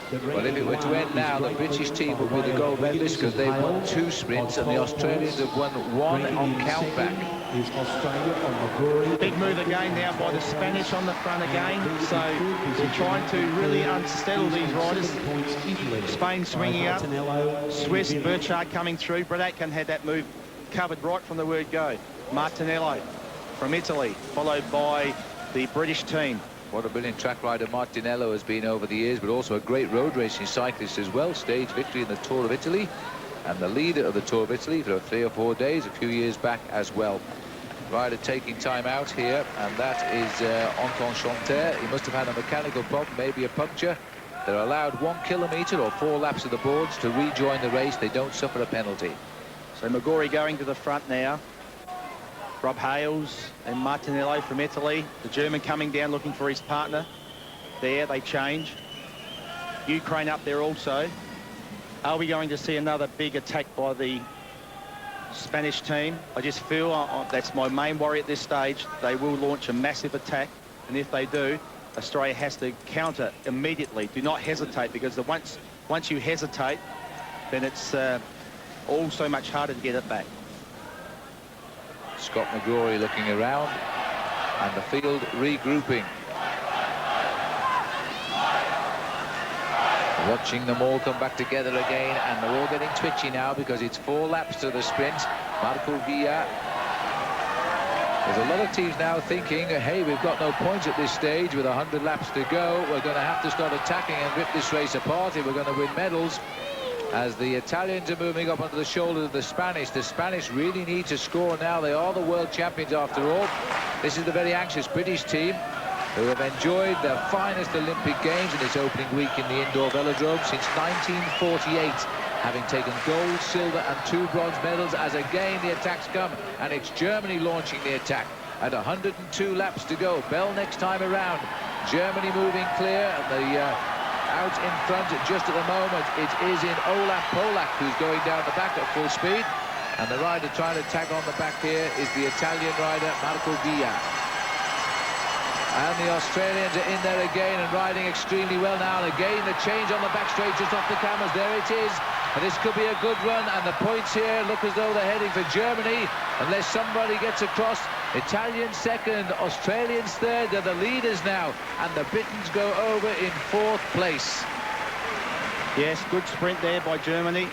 Well, if it were to end now, the British team would be the gold medalists because they've won 2 sprints and the Australians have won 1 on countback. Is Australia on McGrory. Big move again now by the Spanish on the front again. So they're trying to really unsettle these riders. Spain swinging up. Swiss, Burchard coming through. Brett Aitken had that move covered right from the word go. Martinello from Italy, followed by the British team. What a brilliant track rider Martinello has been over the years, but also a great road racing cyclist as well. Stage victory in the Tour of Italy and the leader of the Tour of Italy for 3 or 4 days a few years back as well. Rider taking time out here, and that is Anton Chanter. He must have had a mechanical problem, maybe a puncture. They're allowed 1 kilometre or 4 laps of the boards to rejoin the race. They don't suffer a penalty. So McGrory going to the front now. Rob Hales and Martinello from Italy. The German coming down looking for his partner. There, they change. Ukraine up there also. Are we going to see another big attack by the Spanish team? I just feel that's my main worry at this stage. They will launch a massive attack, and if they do, Australia has to counter immediately. Do not hesitate, because once you hesitate, then it's all so much harder to get it back. Scott McGrory looking around, and the field regrouping. Watching them all come back together again, and they're all getting twitchy now because it's 4 laps to the sprint. Marco Villa. There's a lot of teams now thinking, hey, we've got no points at this stage with 100 laps to go. We're going to have to start attacking and rip this race apart if we're going to win medals. As the Italians are moving up onto the shoulders of the Spanish really need to score now. They are the world champions after all. This is the very anxious British team who have enjoyed their finest Olympic Games in its opening week in the indoor velodrome since 1948, having taken gold, silver and 2 bronze medals, as again the attacks come, and it's Germany launching the attack at 102 laps to go. Bell next time around. Germany moving clear, and the out in front just at the moment it is in Olaf Polak, who's going down the back at full speed, and the rider trying to tag on the back here is the Italian rider Marco Villa. And the Australians are in there again and riding extremely well now. And again, the change on the back straight just off the cameras. There it is. And this could be a good run. And the points here look as though they're heading for Germany, unless somebody gets across. Italians second, Australians third. They're the leaders now. And the Britons go over in 4th place. Yes, good sprint there by Germany.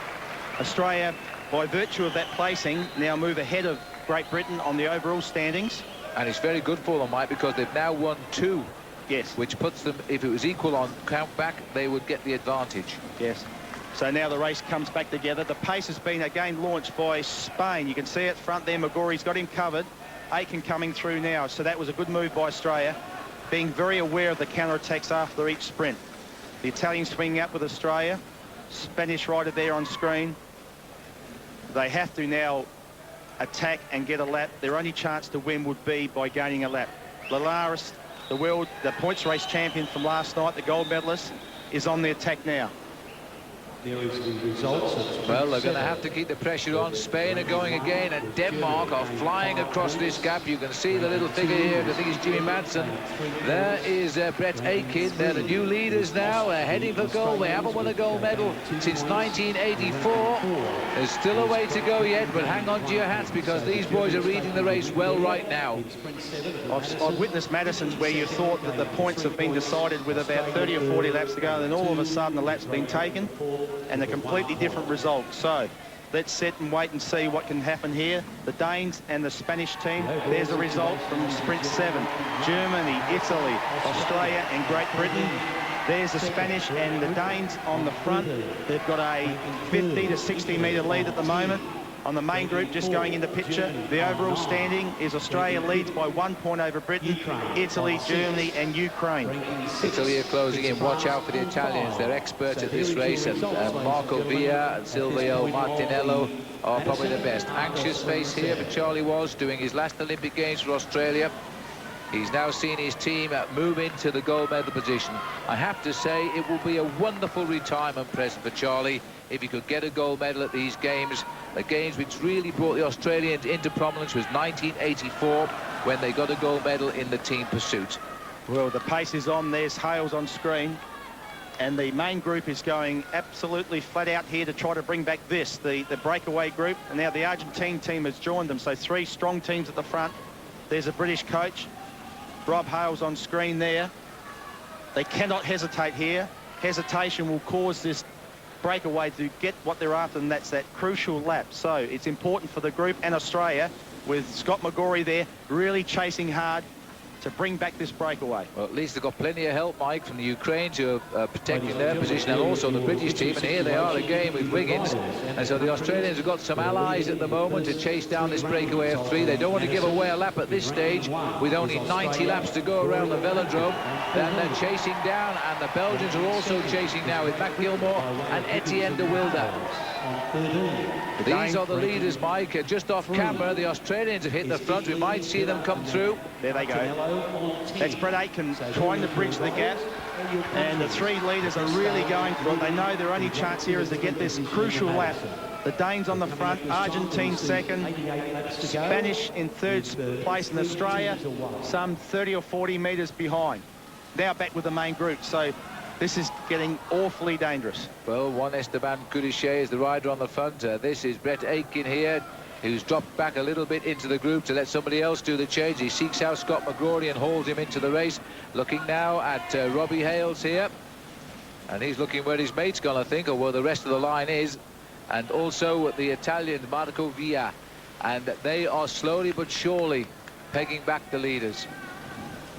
Australia, by virtue of that placing, now move ahead of Great Britain on the overall standings. And it's very good for them, Mike, because they've now won 2. Yes. Which puts them, if it was equal on count back, they would get the advantage. Yes. So now the race comes back together. The pace has been again launched by Spain. You can see it front there. McGrory's got him covered. Aitken coming through now. So that was a good move by Australia, being very aware of the counter-attacks after each sprint. The Italians swinging up with Australia. Spanish rider there on screen. They have to now attack and get a lap. Their only chance to win would be by gaining a lap. Lalaris, the points race champion from last night, the gold medalist, is on the attack now. There is the results. Well, they're going to have to keep the pressure on. Spain are going again, and Denmark are flying across this gap. You can see the little figure here. I think it's Jimmy Madison. There is Brett Aitken. They're the new leaders now. They're heading for gold. They haven't won a gold medal since 1984. There's still a way to go yet, but hang on to your hats, because these boys are reading the race well right now. I've witnessed Madison's where you thought that the points have been decided with about 30 or 40 laps to go, and then all of a sudden the lap's been taken and a completely different result. So let's sit and wait and see what can happen here. The Danes and the Spanish team, there's a result from sprint 7. Germany, Italy, Australia and Great Britain. There's the Spanish and the Danes on the front. They've got a 50 to 60 metre lead at the moment. On the main group, just going in the picture, the overall standing is Australia leads by 1 point over Britain, Italy, Germany and Ukraine. Italy are closing in. Watch out for the Italians. They're experts at this race, and Marco Villa and Silvio Martinello are probably the best. Anxious face here for Charlie Was, doing his last Olympic Games for Australia. He's now seen his team move into the gold medal position. I have to say, it will be a wonderful retirement present for Charlie if he could get a gold medal at these games. The games which really brought the Australians into prominence was 1984, when they got a gold medal in the team pursuit. Well, the pace is on. There's Hales on screen. And the main group is going absolutely flat out here to try to bring back the breakaway group. And now the Argentine team has joined them. So 3 strong teams at the front. There's a British coach. Rob Hale's on screen there. They cannot hesitate here. Hesitation will cause this breakaway to get what they're after, and that's that crucial lap. So it's important for the group and Australia, with Scott McGrory there really chasing hard to bring back this breakaway. Well, at least they've got plenty of help, Mike, from the Ukrainians who are protecting their position, and also the British team. And here they are again with Wiggins. And so the Australians have got some allies at the moment to chase down this breakaway of 3. They don't want to give away a lap at this stage with only 90 laps to go around the velodrome. Then they're chasing down, and the Belgians are also chasing now with Gilmore and Etienne de Wilde. These are the leaders, Mike. Just off camera, the Australians have hit the front. We might see them come through. There they go. That's Brett Aitken trying to bridge the gap. And the 3 leaders are really going for it. They know their only chance here is to get this crucial lap. The Danes on the front, Argentine second, Spanish in 3rd place, in Australia some 30 or 40 metres behind. Now back with the main group. So this is getting awfully dangerous. Well, Juan Esteban Cudichet is the rider on the front. This is Brett Aitken here, who's dropped back a little bit into the group to let somebody else do the change. He seeks out Scott McGrory and holds him into the race. Looking now at Robbie Hales here. And he's looking where his mate's gone, I think, or where the rest of the line is. And also the Italian Marco Villa. And they are slowly but surely pegging back the leaders.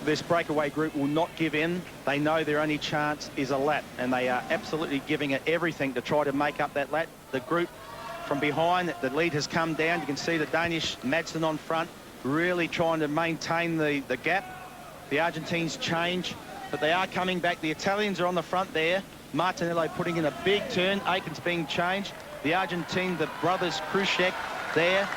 This breakaway group will not give in. They know their only chance is a lap, and they are absolutely giving it everything to try to make up that lap. The group from behind, the lead has come down. You can see the Danish Madison on front, really trying to maintain the gap. The Argentines change, but they are coming back. The Italians are on the front there. Martinello putting in a big turn. Aitken's being changed. The Argentine, the brothers Krusek there.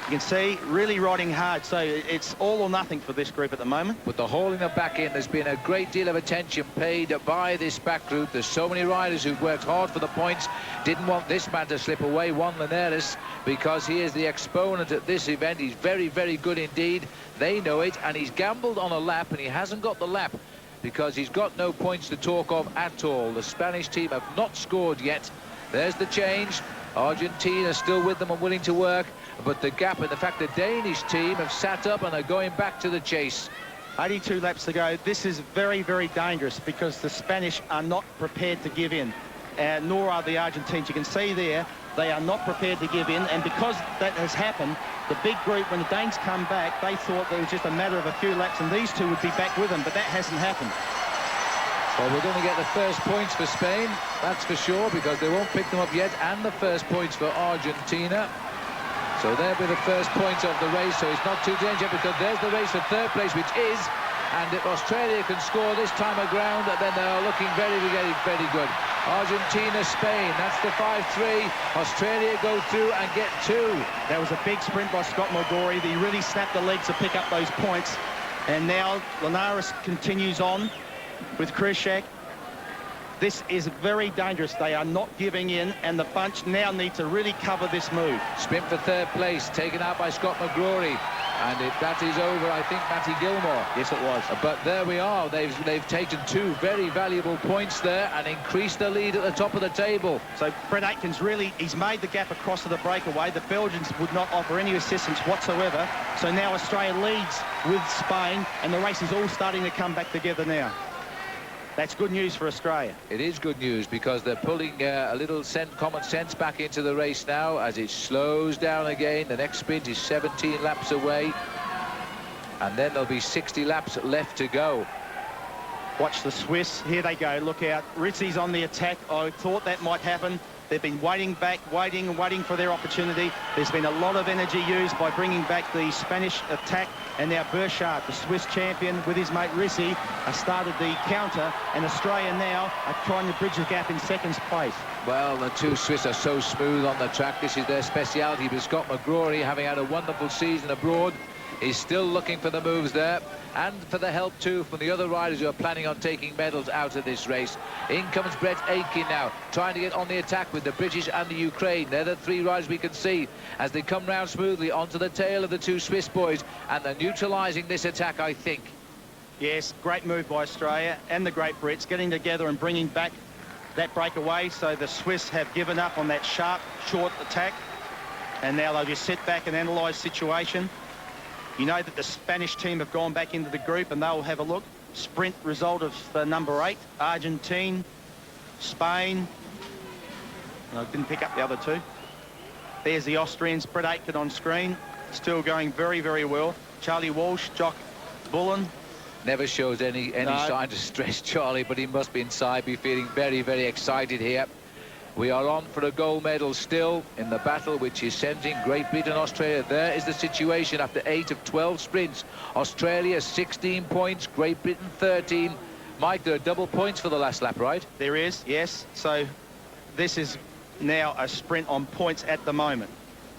You can see really riding hard, so it's all or nothing for this group at the moment. With the hauling them back in, there's been a great deal of attention paid by this back group. There's so many riders who've worked hard for the points, didn't want this man to slip away, Juan Linares, because he is the exponent at this event. He's very, very good indeed. They know it, and he's gambled on a lap, and he hasn't got the lap because he's got no points to talk of at all. The Spanish team have not scored yet. There's the change. Argentina still with them and willing to work, but the gap and the fact the Danish team have sat up and are going back to the chase. 82 laps to go. This is very, very dangerous because the Spanish are not prepared to give in, nor are the Argentines. You can see there they are not prepared to give in, and because that has happened, the big group, when the Danes come back, they thought it was just a matter of a few laps and these 2 would be back with them, but that hasn't happened. Well, we're going to get the first points for Spain, that's for sure, because they won't pick them up yet, and the first points for Argentina. So there'll be the first points of the race, so it's not too dangerous, because there's the race for 3rd place, which is, and if Australia can score this time of ground, then they are looking very, very, very good. Argentina, Spain, that's the 5-3. Australia go through and get 2. That was a big sprint by Scott McGrory. He really snapped the legs to pick up those points. And now Linares continues on with Krusek. This is very dangerous. They are not giving in, and the bunch now need to really cover this move. Sprint for 3rd place, taken out by Scott McGrory. And that is over, I think, Matty Gilmore. Yes, it was. But there we are. They've taken 2 very valuable points there and increased the lead at the top of the table. So Brett Aitken's he's made the gap across to the breakaway. The Belgians would not offer any assistance whatsoever. So now Australia leads with Spain, and the race is all starting to come back together now. That's good news for Australia. It is good news because they're pulling a little common sense back into the race now as it slows down again. The next sprint is 17 laps away, and then there'll be 60 laps left to go. Watch the Swiss. Here they go. Look out. Rizzi's on the attack. I thought that might happen. They've been waiting back, waiting and waiting for their opportunity. There's been a lot of energy used by bringing back the Spanish attack, and now Burchard, the Swiss champion, with his mate Rizzi, has started the counter, and Australia now are trying to bridge the gap in 2nd place. Well, the 2 Swiss are so smooth on the track. This is their speciality, but Scott McGrory, having had a wonderful season abroad, is still looking for the moves there, and for the help too from the other riders who are planning on taking medals out of this race. In comes Brett Aitken now, trying to get on the attack with the British and the Ukraine. They're the 3 riders we can see as they come round smoothly onto the tail of the 2 Swiss boys, and they're neutralising this attack, I think. Yes, great move by Australia and the great Brits, getting together and bringing back that breakaway, so the Swiss have given up on that sharp, short attack, and now they'll just sit back and analyse situation. You know that the Spanish team have gone back into the group, and they'll have a look. Sprint result of number 8, Argentine, Spain. No, didn't pick up the other two. There's the Austrians, Brett Aitken on screen, still going very, very well. Charlie Walsh, Jock Bullen. Never shows any sign to stress Charlie, but he must be inside, be feeling very, very excited here. We are on for a gold medal still in the battle which is sending Great Britain and Australia. There is the situation after 8 of 12 sprints. Australia 16 points, Great Britain 13. Mike, there are double points for the last lap, right? There is, yes. So this is now a sprint on points at the moment.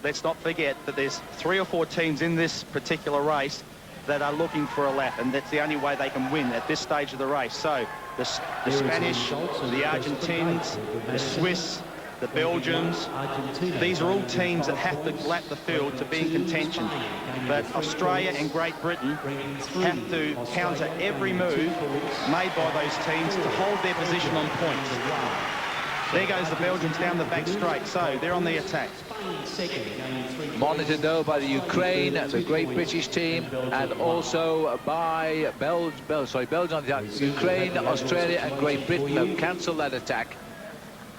Let's not forget that there's 3 or 4 teams in this particular race that are looking for a lap, and that's the only way they can win at this stage of the race. So the Spanish, the Argentines, the Swiss, the Belgians, these are all teams that have to lap the field to be in contention. But Australia and Great Britain have to counter every move made by those teams to hold their position on points. There goes the Belgians down the back straight, so they're on the attack. Monitored though by the Ukraine, the Great British team, and also by Belgium. Ukraine, Australia and Great Britain have cancelled that attack.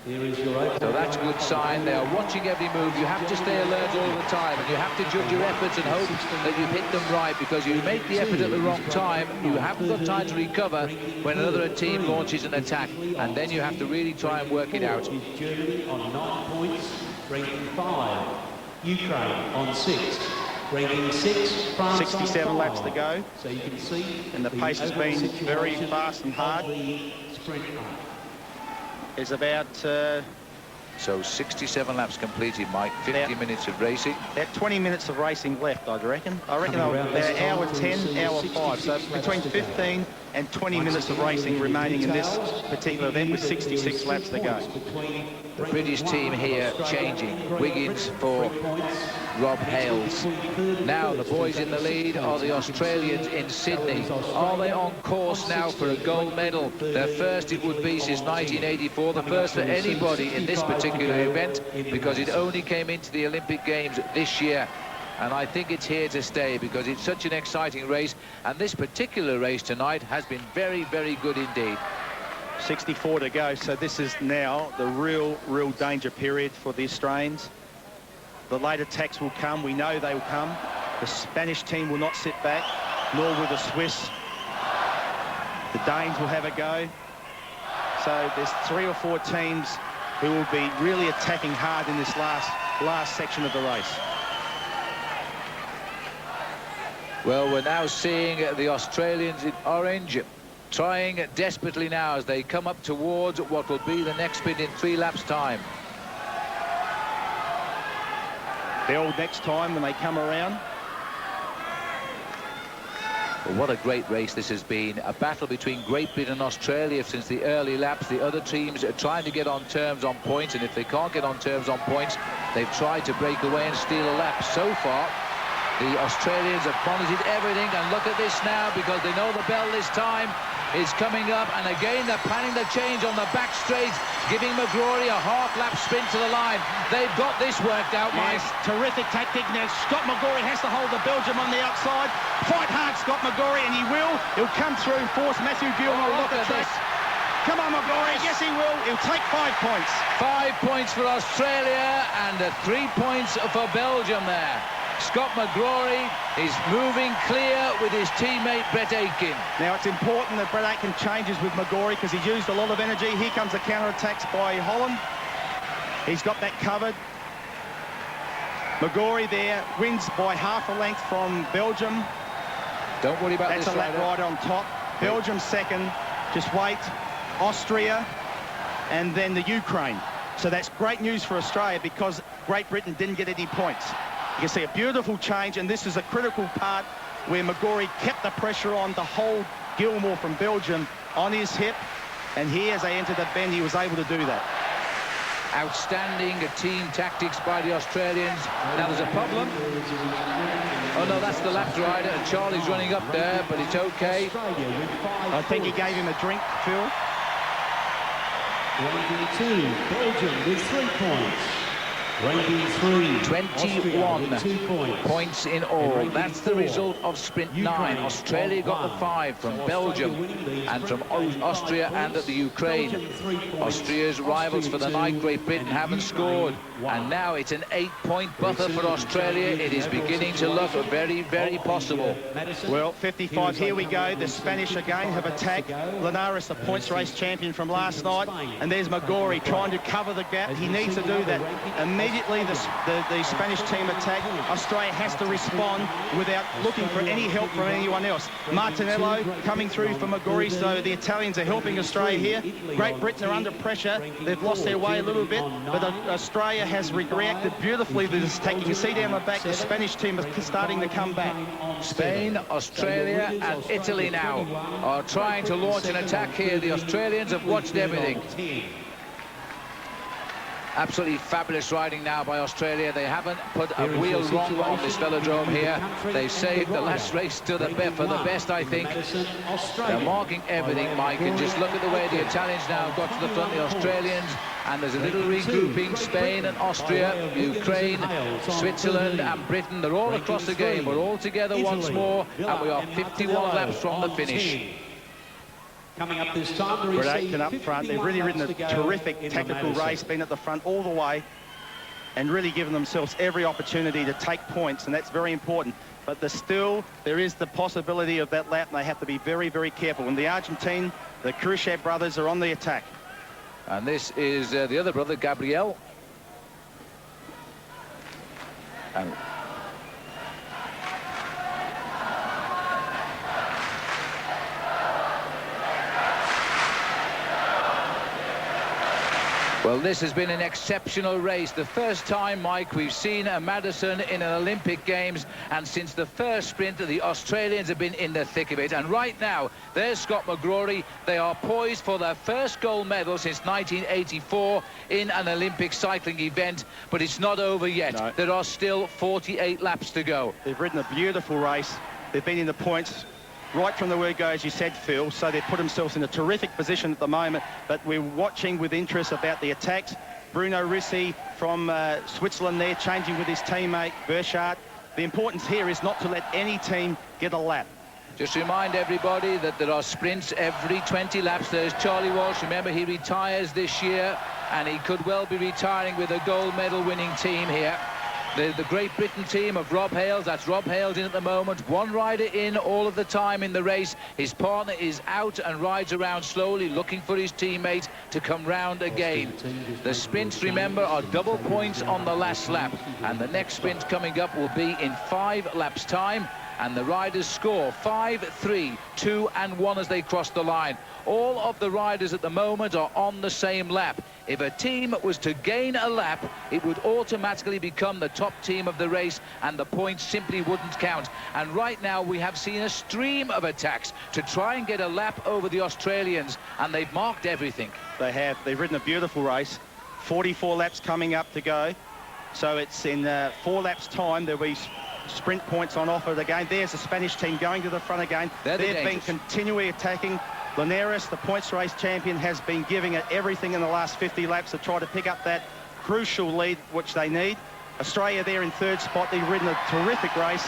So that's a good sign. They are watching every move. You have to stay alert all the time, and you have to judge your efforts and hope that you hit them right, because you make the effort at the wrong time, you haven't got time to recover when another team launches an attack, and then you have to really try and work it out. Germany on 9 points, ranking 5. Ukraine on 6. Ranking 6, France 67 on 5. laps to go. So you can see, and the pace has been very fast and hard. Sprint Is about so 67 laps completed, Mike. 50 minutes of racing. about 20 minutes of racing left, I reckon. They're hour 10, hour 5. So between 15 and 20 minutes of racing remaining in this particular event with 66 laps to go. The British team here changing. Wiggins for Rob Hales. Now the boys in the lead are the Australians in Sydney. Are they on course now for a gold medal? Their first it would be since 1984, the first for anybody in this particular event, because it only came into the Olympic Games this year. And I think it's here to stay, because it's such an exciting race, and this particular race tonight has been very, very good indeed. 64 to go, so this is now the real danger period for the Australians. The late attacks will come, we know they will come. The Spanish team will not sit back, nor will the Swiss. The Danes will have a go. So there's 3 or 4 teams who will be really attacking hard in this last section of the race. Well, we're now seeing the Australians in orange trying desperately now as they come up towards what will be the next sprint in 3 laps' time. They'll next time when they come around. Well, what a great race this has been. A battle between Great Britain and Australia since the early laps. The other teams are trying to get on terms on points, and if they can't get on terms on points, they've tried to break away and steal a lap. So far, the Australians have monitored everything, and look at this now, because they know the bell this time is coming up, and again they're planning the change on the back straight, giving McGrory a half-lap sprint to the line. They've got this worked out, Mike. Yes, terrific tactic. Now Scott McGrory has to hold the Belgium on the outside. Fight hard, Scott McGrory, and he will. He'll come through, force Matthew Gilmore off the track. Come on, McGrory. Yes, he will. He'll take 5 points. 5 points for Australia and 3 points for Belgium there. Scott McGrory is moving clear with his teammate Brett Aitken. Now it's important that Brett Aitken changes with McGrory, because he's used a lot of energy. Here comes the counter-attacks by Holland. He's got that covered. McGrory there wins by half a length from Belgium. Don't worry about That's this a lap rider. rider on top. Belgium second. Just wait. Austria and then the Ukraine. So that's great news for Australia, because Great Britain didn't get any points. You can see a beautiful change, and this is a critical part where McGrory kept the pressure on to hold Gilmore from Belgium on his hip, and here as they entered the bend he was able to do that. Outstanding team tactics by the Australians. Now there's a problem. Oh no, that's the lap rider, and Charlie's running up there, but it's okay. I think he gave him a drink, Phil. Ranking 2, Belgium with 3 points. Ranking 3, 21 with 2 points in all. That's the result of sprint 9. Australia got the 5 from Belgium and from Austria and the Ukraine. Austria's rivals for the night, Great Britain, haven't scored, and now it's an 8-point buffer for Australia. It is beginning to look very, very possible. Well, 55, here we go. The Spanish again have attacked. Linares, the points race champion from last night, and there's McGrory trying to cover the gap. He needs to do that. Immediately the Spanish team attack. Australia has to respond without looking for any help from anyone else. Martinello coming through for McGrory, so the Italians are helping Australia here. Great Britain are under pressure. They've lost their way a little bit, but Australia has reacted beautifully to this attack. You can see down the back the Spanish team is starting to come back. Spain, Australia and Italy now are trying to launch an attack here. The Australians have watched everything. Absolutely fabulous riding now by Australia. They haven't put a wheel wrong on this velodrome here. They've saved the last race to the for the best, I think. They're marking everything, Mike, and just look at the way the Italians now got to the front, the Australians, and there's a little regrouping. Spain and Austria, Ukraine, Switzerland and Britain, they're all across the game. We're all together once more, and we are 51 laps from the finish. Coming up this time to Aitken up front. They've really ridden a terrific tactical race, been at the front all the way and really given themselves every opportunity to take points, and that's very important. But there is the possibility of that lap, and they have to be very, very careful. And the Argentine, the Khrushchev brothers, are on the attack. And this is the other brother, Gabriel. And well, this has been an exceptional race. The first time, Mike, we've seen a Madison in an Olympic Games, and since the first sprint, the Australians have been in the thick of it. And right now, there's Scott McGrory. They are poised for their first gold medal since 1984 in an Olympic cycling event, but it's not over yet. No. There are still 48 laps to go. They've ridden a beautiful race. They've been in the points right from the word go, as you said, Phil, so they've put themselves in a terrific position at the moment, but we're watching with interest about the attacks. Bruno Rossi from Switzerland there, changing with his teammate, Burchard. The importance here is not to let any team get a lap. Just remind everybody that there are sprints every 20 laps. There's Charlie Walsh. Remember, he retires this year, and he could well be retiring with a gold medal winning team here. The Great Britain team of Rob Hales, that's Rob Hales in at the moment. One rider in all of the time in the race. His partner is out and rides around slowly, looking for his teammate to come round again. The sprints, remember, are double points on the last lap. And the next sprint coming up will be in 5 laps' time. And the riders score 5, 3, 2 and 1 as they cross the line. All of the riders at the moment are on the same lap. If a team was to gain a lap, it would automatically become the top team of the race, and the points simply wouldn't count. And right now we have seen a stream of attacks to try and get a lap over the Australians, and they've marked everything. They have. They've ridden a beautiful race. 44 laps coming up to go. So it's in 4 laps' time. There'll be sprint points on offer again. There's the Spanish team going to the front again. They've been continually attacking. Linares, the points race champion, has been giving it everything in the last 50 laps to try to pick up that crucial lead which they need. Australia there in 3rd spot. They've ridden a terrific race,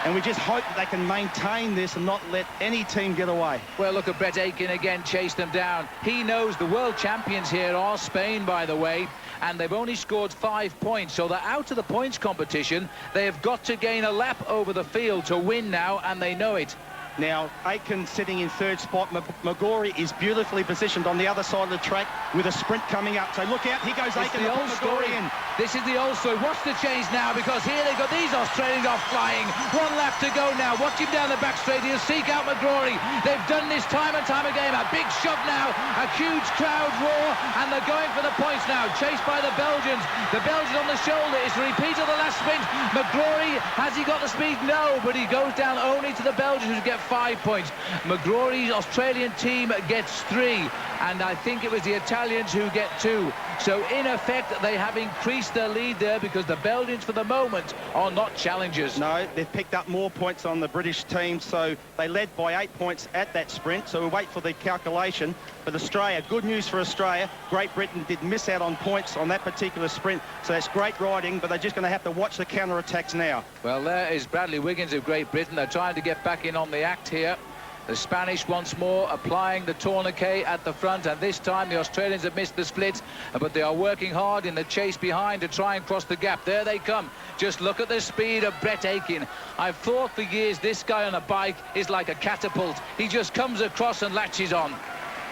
and we just hope that they can maintain this and not let any team get away. Well, look at Brett Aitken again, chase them down. He knows the world champions here are Spain, by the way, and they've only scored 5 points, so they're out of the points competition. They have got to gain a lap over the field to win now, and they know it. Now, Aitken sitting in 3rd spot. McGrory is beautifully positioned on the other side of the track with a sprint coming up. So look out, here goes Aitken. The old story. This is the old story. Watch the change now, because here they go. These Australians are flying. 1 lap to go now. Watch him down the back straight. He'll seek out McGrory. They've done this time and time again. A big shove now. A huge crowd roar, and they're going for the points now. Chased by the Belgians. The Belgians on the shoulder. It's a repeat of the last sprint. McGrory, has he got the speed? No, but he goes down only to the Belgians, who get 5 points. McGrory's Australian team gets 3, and I think it was the Italians who get 2. So in effect, they have increased their lead there because the Belgians for the moment are not challengers. No, they've picked up more points on the British team, so they led by 8 points at that sprint, so we'll wait for the calculation. But Australia, good news for Australia. Great Britain did miss out on points on that particular sprint, so that's great riding, but they're just going to have to watch the counter-attacks now. Well, there is Bradley Wiggins of Great Britain. They're trying to get back in on the act here. The Spanish once more applying the tourniquet at the front, and this time the Australians have missed the split, but they are working hard in the chase behind to try and cross the gap. There they come. Just look at the speed of Brett Aitken. I've thought for years this guy on a bike is like a catapult. He just comes across and latches on.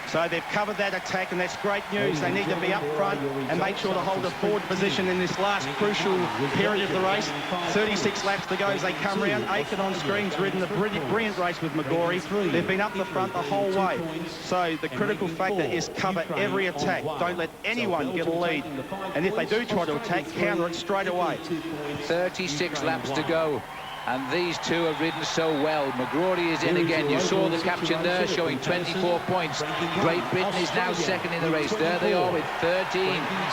So they've covered that attack, and that's great news. They need to be up front and make sure to hold a forward position in this last crucial period of the race. 36 laps to go as they come round. Aitken on screen's ridden a brilliant race with McGrory. They've been up the front the whole way. So the critical factor is cover every attack. Don't let anyone get a lead. And if they do try to attack, counter it straight away. 36 laps to go. And these two have ridden so well. McGrory is in again. You saw the caption there showing 24 points. Great Britain is now second in the race. There they are with 13.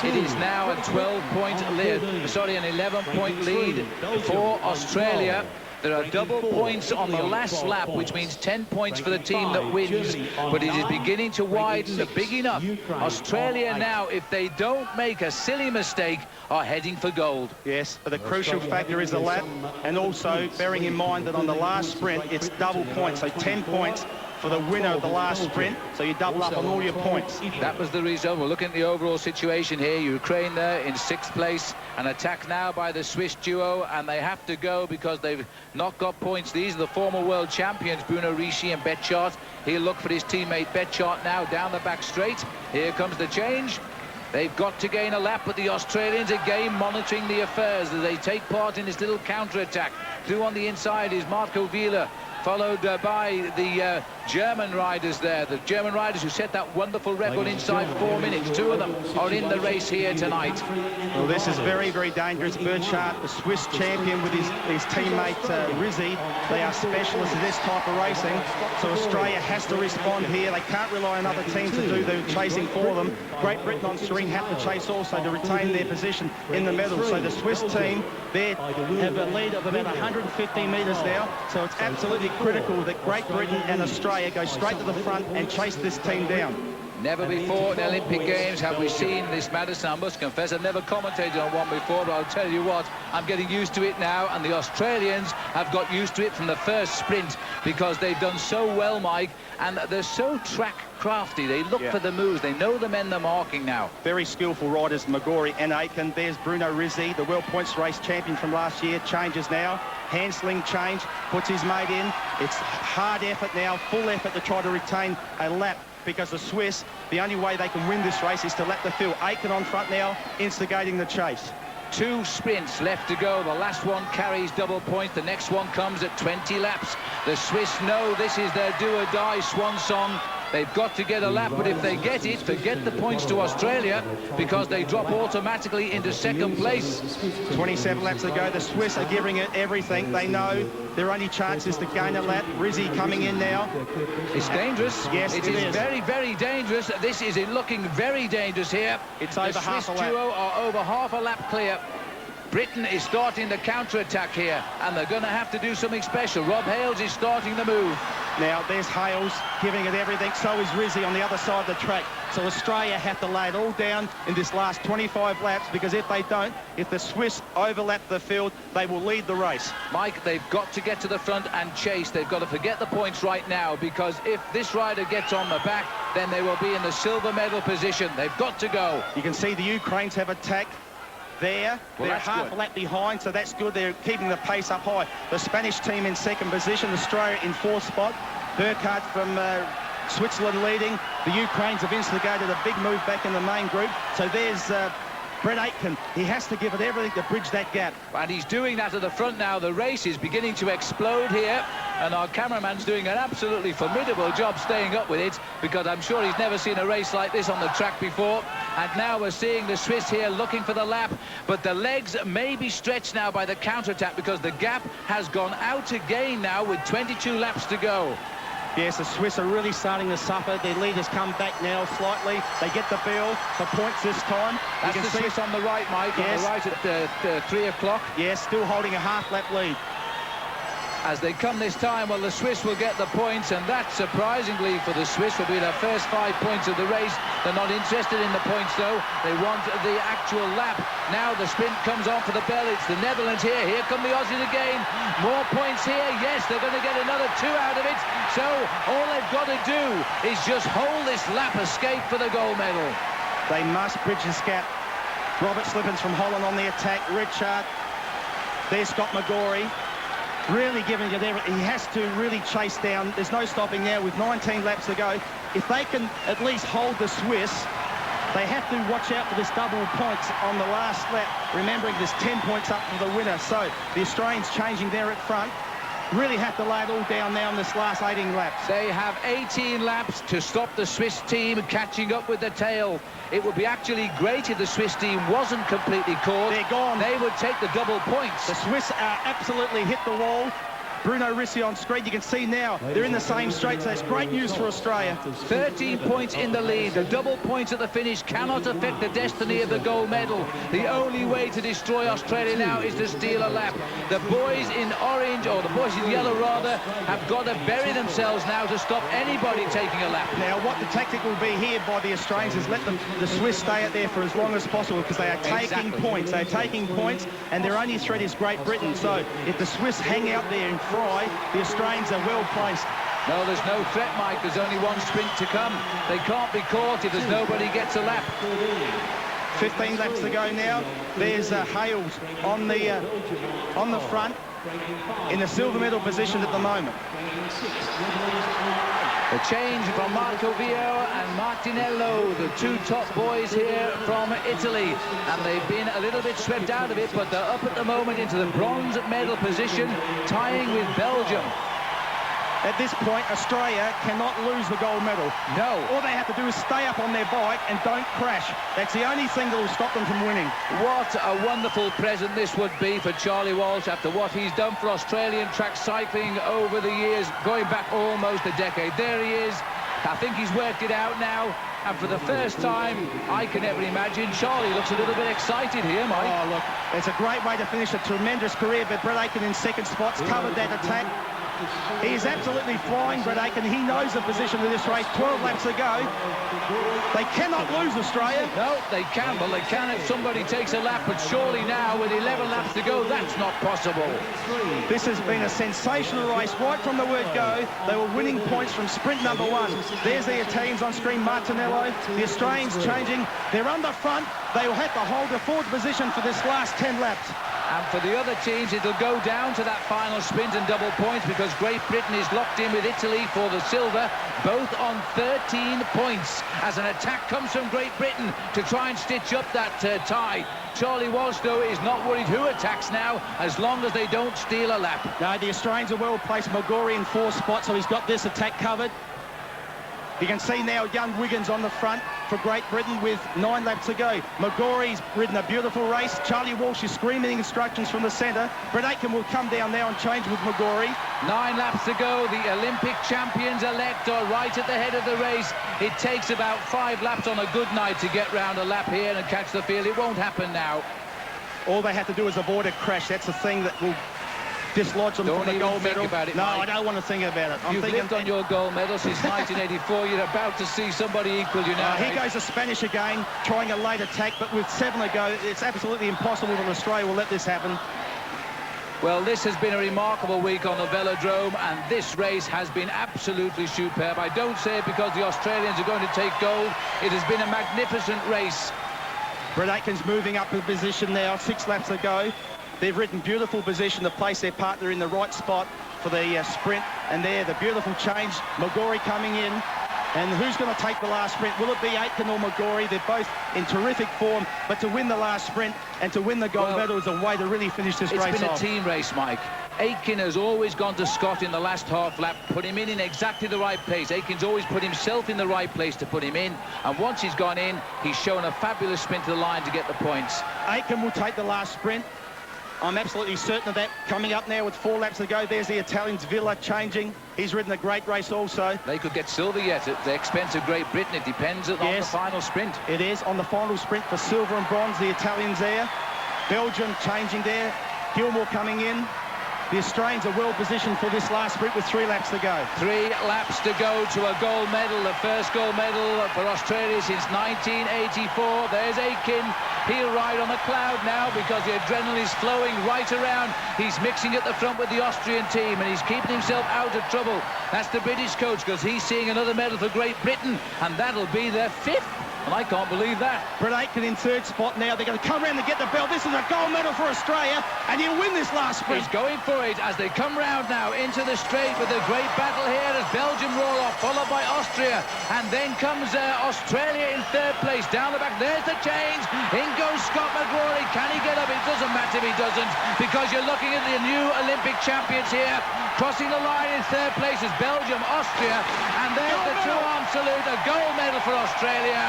It is now a 12-point lead. Sorry, an 11-point lead for Australia. There are double points on the last lap, which means 10 points for the team that wins. But it is beginning to widen big enough. Australia now, if they don't make a silly mistake, are heading for gold. Yes, but the crucial factor is the lap, and also bearing in mind that on the last sprint, it's double points, so 10 points for the winner of the last sprint, so you double up on all your points. That was the result. We're looking at the overall situation here. Ukraine there in 6th place. An attack now by the Swiss duo, and they have to go because they've not got points. These are the former world champions, Bruno Ricci and Betchart. He'll look for his teammate Betchart now down the back straight. Here comes the change. They've got to gain a lap, but the Australians again monitoring the affairs as they take part in this little counter-attack. Through on the inside is Marco Wieler, followed by the German riders there. The German riders who set that wonderful record inside 4 minutes. 2 of them are in the race here tonight. Well, this is very, very dangerous. Betchart, the Swiss champion with his teammate Rizzi. They are specialists in this type of racing. So Australia has to respond here. They can't rely on other teams to do the chasing for them. Great Britain on screen have to chase also to retain their position in the medal. So the Swiss team, they have a lead of about 150 metres now. So it's absolutely critical that Great Britain and Australia go straight to the front and chase this team down. Never before in the Olympic Games have we seen this Madison. I must confess, I've never commentated on one before, but I'll tell you what, I'm getting used to it now, and the Australians have got used to it from the first sprint because they've done so well, Mike, and they're so track crafty. They look for the moves. They know the men they're marking now. Very skillful riders, McGrory and Aitken. There's Bruno Rizzi, the World Points Race champion from last year. Changes now. Handsling change, puts his mate in. It's hard effort now, full effort to try to retain a lap, because the Swiss, the only way they can win this race is to lap the field. Aitken on front now, instigating the chase. 2 sprints left to go. The last one carries double points. The next one comes at 20 laps. The Swiss know this is their do-or-die swan song. They've got to get a lap, but if they get it, forget the points to Australia, because they drop automatically into 2nd place. 27 laps to go. The Swiss are giving it everything. They know their only chance is to gain a lap. Rizzi coming in now. It's dangerous. Yes, it is very, very dangerous. This is looking very dangerous here. It's over half a lap. The Swiss duo are over half a lap clear. Britain is starting the counter-attack here, and they're going to have to do something special. Rob Hales is starting the move. Now, there's Hales giving it everything. So is Rizzi on the other side of the track. So Australia have to lay it all down in this last 25 laps, because if they don't, if the Swiss overlap the field, they will lead the race. Mike, they've got to get to the front and chase. They've got to forget the points right now, because if this rider gets on the back, then they will be in the silver medal position. They've got to go. You can see the Ukrainians have attacked there. Well, they're half a lap behind, so that's good. They're keeping the pace up high. The Spanish team in 2nd position, Australia in 4th spot. Burkhardt from Switzerland leading. The Ukrainians have instigated a big move back in the main group. So there's Brett Aitken, he has to give it everything to bridge that gap. And he's doing that at the front now. The race is beginning to explode here, and our cameraman's doing an absolutely formidable job staying up with it, because I'm sure he's never seen a race like this on the track before. And now we're seeing the Swiss here looking for the lap, but the legs may be stretched now by the counter-attack, because the gap has gone out again now with 22 laps to go. Yes, the Swiss are really starting to suffer. Their leaders come back now slightly. They get the bill for points this time. That's you can the see Swiss on the right, Mike, yes. on the right at 3 o'clock. Yes, still holding a half-lap lead. As they come this time, well, the Swiss will get the points, and that, surprisingly for the Swiss, will be their first 5 points of the race. They're not interested in the points, though. They want the actual lap. Now the sprint comes on for the bell. It's the Netherlands here. Here come the Aussies again. More points here. Yes, they're going to get another 2 out of it. So all they've got to do is just hold this lap escape for the gold medal. They must bridge this gap. Robert Slippins from Holland on the attack. Richard. There's Scott McGrory. Really giving it everything. He has to really chase down. There's no stopping now with 19 laps to go. If they can at least hold the Swiss, they have to watch out for this double points on the last lap. Remembering there's 10 points up for the winner. So the Australians changing there at front. Really have to lay it all down now in this last 18 laps. They have 18 laps to stop the Swiss team catching up with the tail. It would be actually great if the Swiss team wasn't completely caught. They're gone. They would take the double points. The Swiss are absolutely hit the wall. Bruno Ricci on screen. You can see now they're in the same straight, so it's great news for Australia. 13 points in the lead. The double points at the finish cannot affect the destiny of the gold medal. The only way to destroy Australia now is to steal a lap. The boys in orange, or the boys in yellow rather, have got to bury themselves now to stop anybody taking a lap. Now what the tactic will be here by the Australians is let the Swiss stay out there for as long as possible, because they are taking points. They're taking points, and their only threat is Great Britain. So if the Swiss hang out there and fry, the Australians are well placed. No, there's no threat, Mike. There's only one sprint to come. They can't be caught if there's nobody gets a lap. 15 laps to go now. There's Hales on the front in the silver medal position at the moment. The change from Marco Vio and Martinello, the 2 top boys here from Italy. And they've been a little bit swept out of it, but they're up at the moment into the bronze medal position, tying with Belgium. At this point, Australia cannot lose the gold medal. No. All they have to do is stay up on their bike and don't crash. That's the only thing that will stop them from winning. What a wonderful present this would be for Charlie Walsh after what he's done for Australian track cycling over the years, going back almost a decade. There he is. I think he's worked it out now. And for the first time I can ever imagine, Charlie looks a little bit excited here, Mike. Oh, look, it's a great way to finish a tremendous career, but Brett Aitken in second spot's covered that attack. He is absolutely flying, Brett Aitken. He knows the position of this race. 12 laps to go. They cannot lose, Australia. No, they can. Well, they can if somebody takes a lap, but surely now, with 11 laps to go, that's not possible. This has been a sensational race right from the word go. They were winning points from sprint number 1. There's the Italians on screen, Martinello. The Australians changing. They're under front. They will have to hold a forward position for this last 10 laps. And for the other teams, it'll go down to that final sprint and double points, because Great Britain is locked in with Italy for the silver, both on 13 points, as an attack comes from Great Britain to try and stitch up that tie. Charlie Walsh, though, is not worried who attacks now, as long as they don't steal a lap. No, the Australians are well placed. McGrory in 4 spots, so he's got this attack covered. You can see now young Wiggins on the front for Great Britain with 9 laps to go. McGrory's ridden a beautiful race. Charlie Walsh is screaming instructions from the centre. Brett Aitken will come down now and change with McGrory. 9 laps to go. The Olympic champions-elect are right at the head of the race. It takes about 5 laps on a good night to get round a lap here and catch the field. It won't happen now. All they have to do is avoid a crash. That's the thing that will dislodge them from the gold medal. About it, no, Mike. I don't want to think about it. You've lived on your gold medal since 1984. You're about to see somebody equal you now. Here goes the Spanish again, trying a late attack, but with 7 to go, it's absolutely impossible that Australia will let this happen. Well, this has been a remarkable week on the velodrome, and this race has been absolutely superb. I don't say it because the Australians are going to take gold. It has been a magnificent race. Brett Aitken's moving up the position now, 6 laps to go. They've ridden beautiful position to place their partner in the right spot for the sprint. And there, the beautiful change. McGrory coming in. And who's going to take the last sprint? Will it be Aitken or McGrory? They're both in terrific form, but to win the last sprint and to win the gold medal is a way to really finish this race off. It's been a team race, Mike. Aitken has always gone to Scott in the last half lap, put him in exactly the right place. Aitken's always put himself in the right place to put him in, and once he's gone in, he's shown a fabulous sprint to the line to get the points. Aitken will take the last sprint. I'm absolutely certain of that. Coming up now with 4 laps to go, there's the Italians, Villa changing. He's ridden a great race also. They could get silver yet at the expense of Great Britain. It depends on the final sprint. It is on the final sprint for silver and bronze, the Italians there. Belgium changing there. Gilmore coming in. The Australians are well positioned for this last sprint with 3 laps to go. 3 laps to go to a gold medal, the first gold medal for Australia since 1984. There's Aitken. He'll ride on the cloud now because the adrenaline is flowing right around. He's mixing at the front with the Austrian team and he's keeping himself out of trouble. That's the British coach because he's seeing another medal for Great Britain, and that'll be their 5th. And I can't believe that. Brett Aitken in 3rd spot now. They're going to come around and get the belt. This is a gold medal for Australia, and he'll win this last sprint. He's going for it as they come round now into the straight with a great battle here as Belgium roll off, followed by Austria. And then comes Australia in 3rd place. Down the back, there's the change. In goes Scott McGrory. Can he get up? It doesn't matter if he doesn't, because you're looking at the new Olympic champions here. Crossing the line in 3rd place is Belgium, Austria, and there's the two-arm salute, a gold medal for Australia.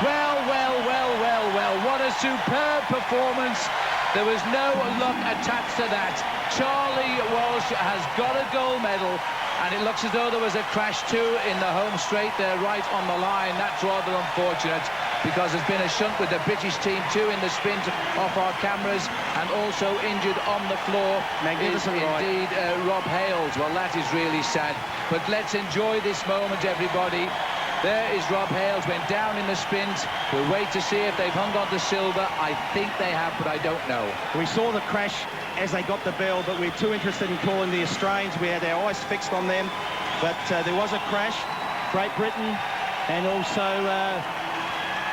Well, well, well, well, well, what a superb performance. There was no luck attached to that. Charlie Walsh has got a gold medal, and it looks as though there was a crash too in the home straight there, right on the line. That's rather unfortunate, because there's been a shunt with the British team too in the sprint off our cameras, and also injured on the floor is indeed Rob Hales. Well, that is really sad, but let's enjoy this moment, everybody. There is Rob Hales, went down in the sprint. We'll wait to see if they've hung on to silver. I think they have, but I don't know. We saw the crash as they got the bell, but we're too interested in calling the Australians. We had our eyes fixed on them, but there was a crash. Great Britain, and also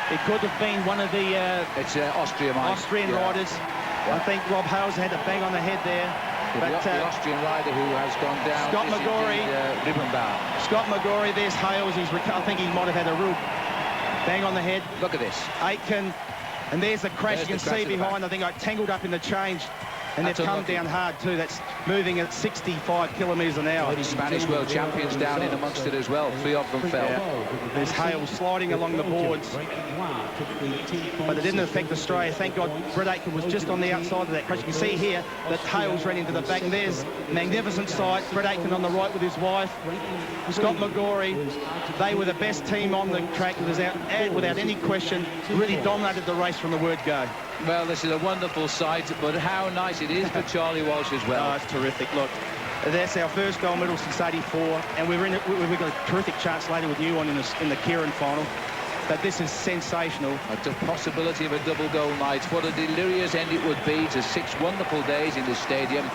it could have been one of the Austrian riders. Yeah. I think Rob Hales had a bang on the head there. But the Austrian rider who has gone down, Scott McGrory. Scott McGrory, there's Hales. I think he might have had a real bang on the head. Look at this. Aitken, and there's the crash. You can see behind. I think I tangled up in the change. And they've come down hard too. That's moving at 65 kilometres an hour. The Spanish world champions down in amongst it as well. 3 of them fell. Yeah. There's Hales sliding along the boards. But it didn't affect Australia. Thank God Brett Aitken was just on the outside of that crash. You can see here that Hales ran into the back. And there's magnificent sight. Brett Aitken on the right with his wife. Scott McGrory. They were the best team on the track. Without any question, really dominated the race from the word go. Well, this is a wonderful sight, but how nice it is for Charlie Walsh as well. Oh, it's terrific. Look, that's our first gold medal since '84, and we've got a terrific chance later with you on in the Kieran final. But this is sensational. The possibility of a double gold night. What a delirious end it would be to 6 wonderful days in the stadium.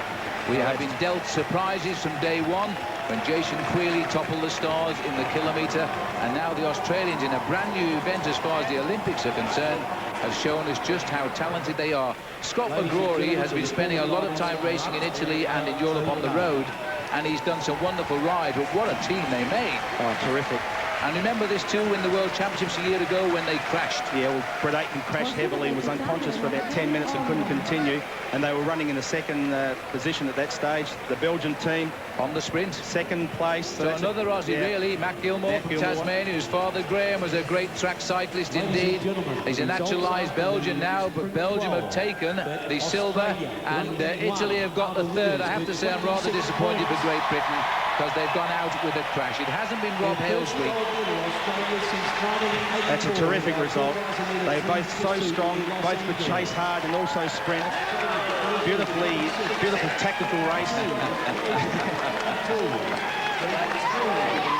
We have been dealt surprises from day one, when Jason Queally toppled the stars in the kilometre, and now the Australians, in a brand new event as far as the Olympics are concerned, have shown us just how talented they are. Scott McGrory has been spending a lot of time racing in Italy and in Europe on the road, and he's done some wonderful rides, but what a team they made. Oh, terrific. And remember this too in the World Championships a year ago when they crashed. Yeah, well, Brett Aitken crashed heavily and was unconscious for about 10 minutes and couldn't continue. And they were running in the 2nd position at that stage. The Belgian team on the sprint, 2nd place. So another Aussie, really, Matt Gilmore from Tasmania, whose father Graham was a great track cyclist indeed. He's a naturalised Belgian now, but Belgium have taken the silver, and Italy have got the 3rd. I have to say I'm rather disappointed for Great Britain, because they've gone out with a crash. It hasn't been Rob Hales' week. That's a terrific result. They're both so strong, both could chase hard and also sprint. Beautiful tactical racing.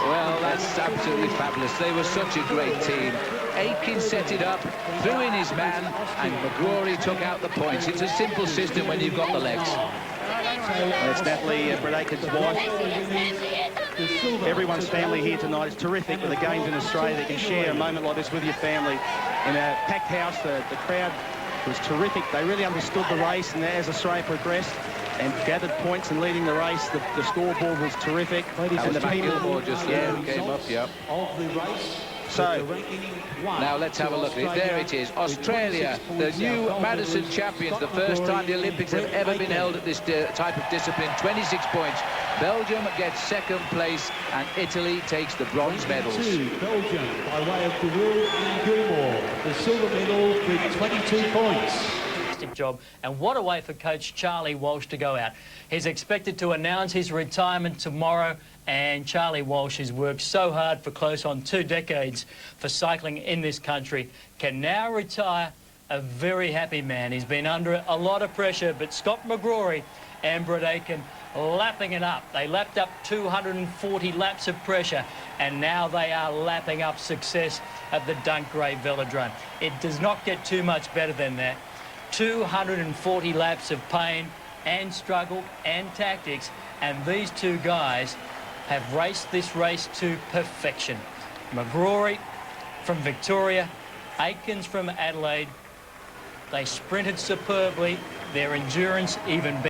Well, that's absolutely fabulous. They were such a great team. Aitken set it up, threw in his man, and McGrory took out the points. It's a simple system when you've got the legs. That's Natalie, Brett Aitken's wife. Everyone's family here tonight. It's terrific with the games in Australia. They can share a moment like this with your family in a packed house. The crowd was terrific. They really understood the race, and as Australia progressed and gathered points and leading the race, the scoreboard was terrific. And the Gilmore just came up, yeah. Of the race. So now let's have a look at it. There it is. Australia, the new Madison champions. The first time the Olympics have ever been held at this type of discipline. 26 points. Belgium gets second place, and Italy takes the bronze medals. Belgium, by way of the Wilde and Gilmore, the silver medal with 22 points. Job, and what a way for coach Charlie Walsh to go out. He's expected to announce his retirement tomorrow, and Charlie Walsh has worked so hard for close on 2 decades for cycling in this country, can now retire a very happy man. He's been under a lot of pressure, but Scott McGrory and Aitken lapping it up. They lapped up 240 laps of pressure, and now they are lapping up success at the Dunkgrave Velodrome. It does not get too much better than that. 240 laps of pain and struggle and tactics, and these two guys have raced this race to perfection. McGrory from Victoria, Aitken's from Adelaide. They sprinted superbly, their endurance even better.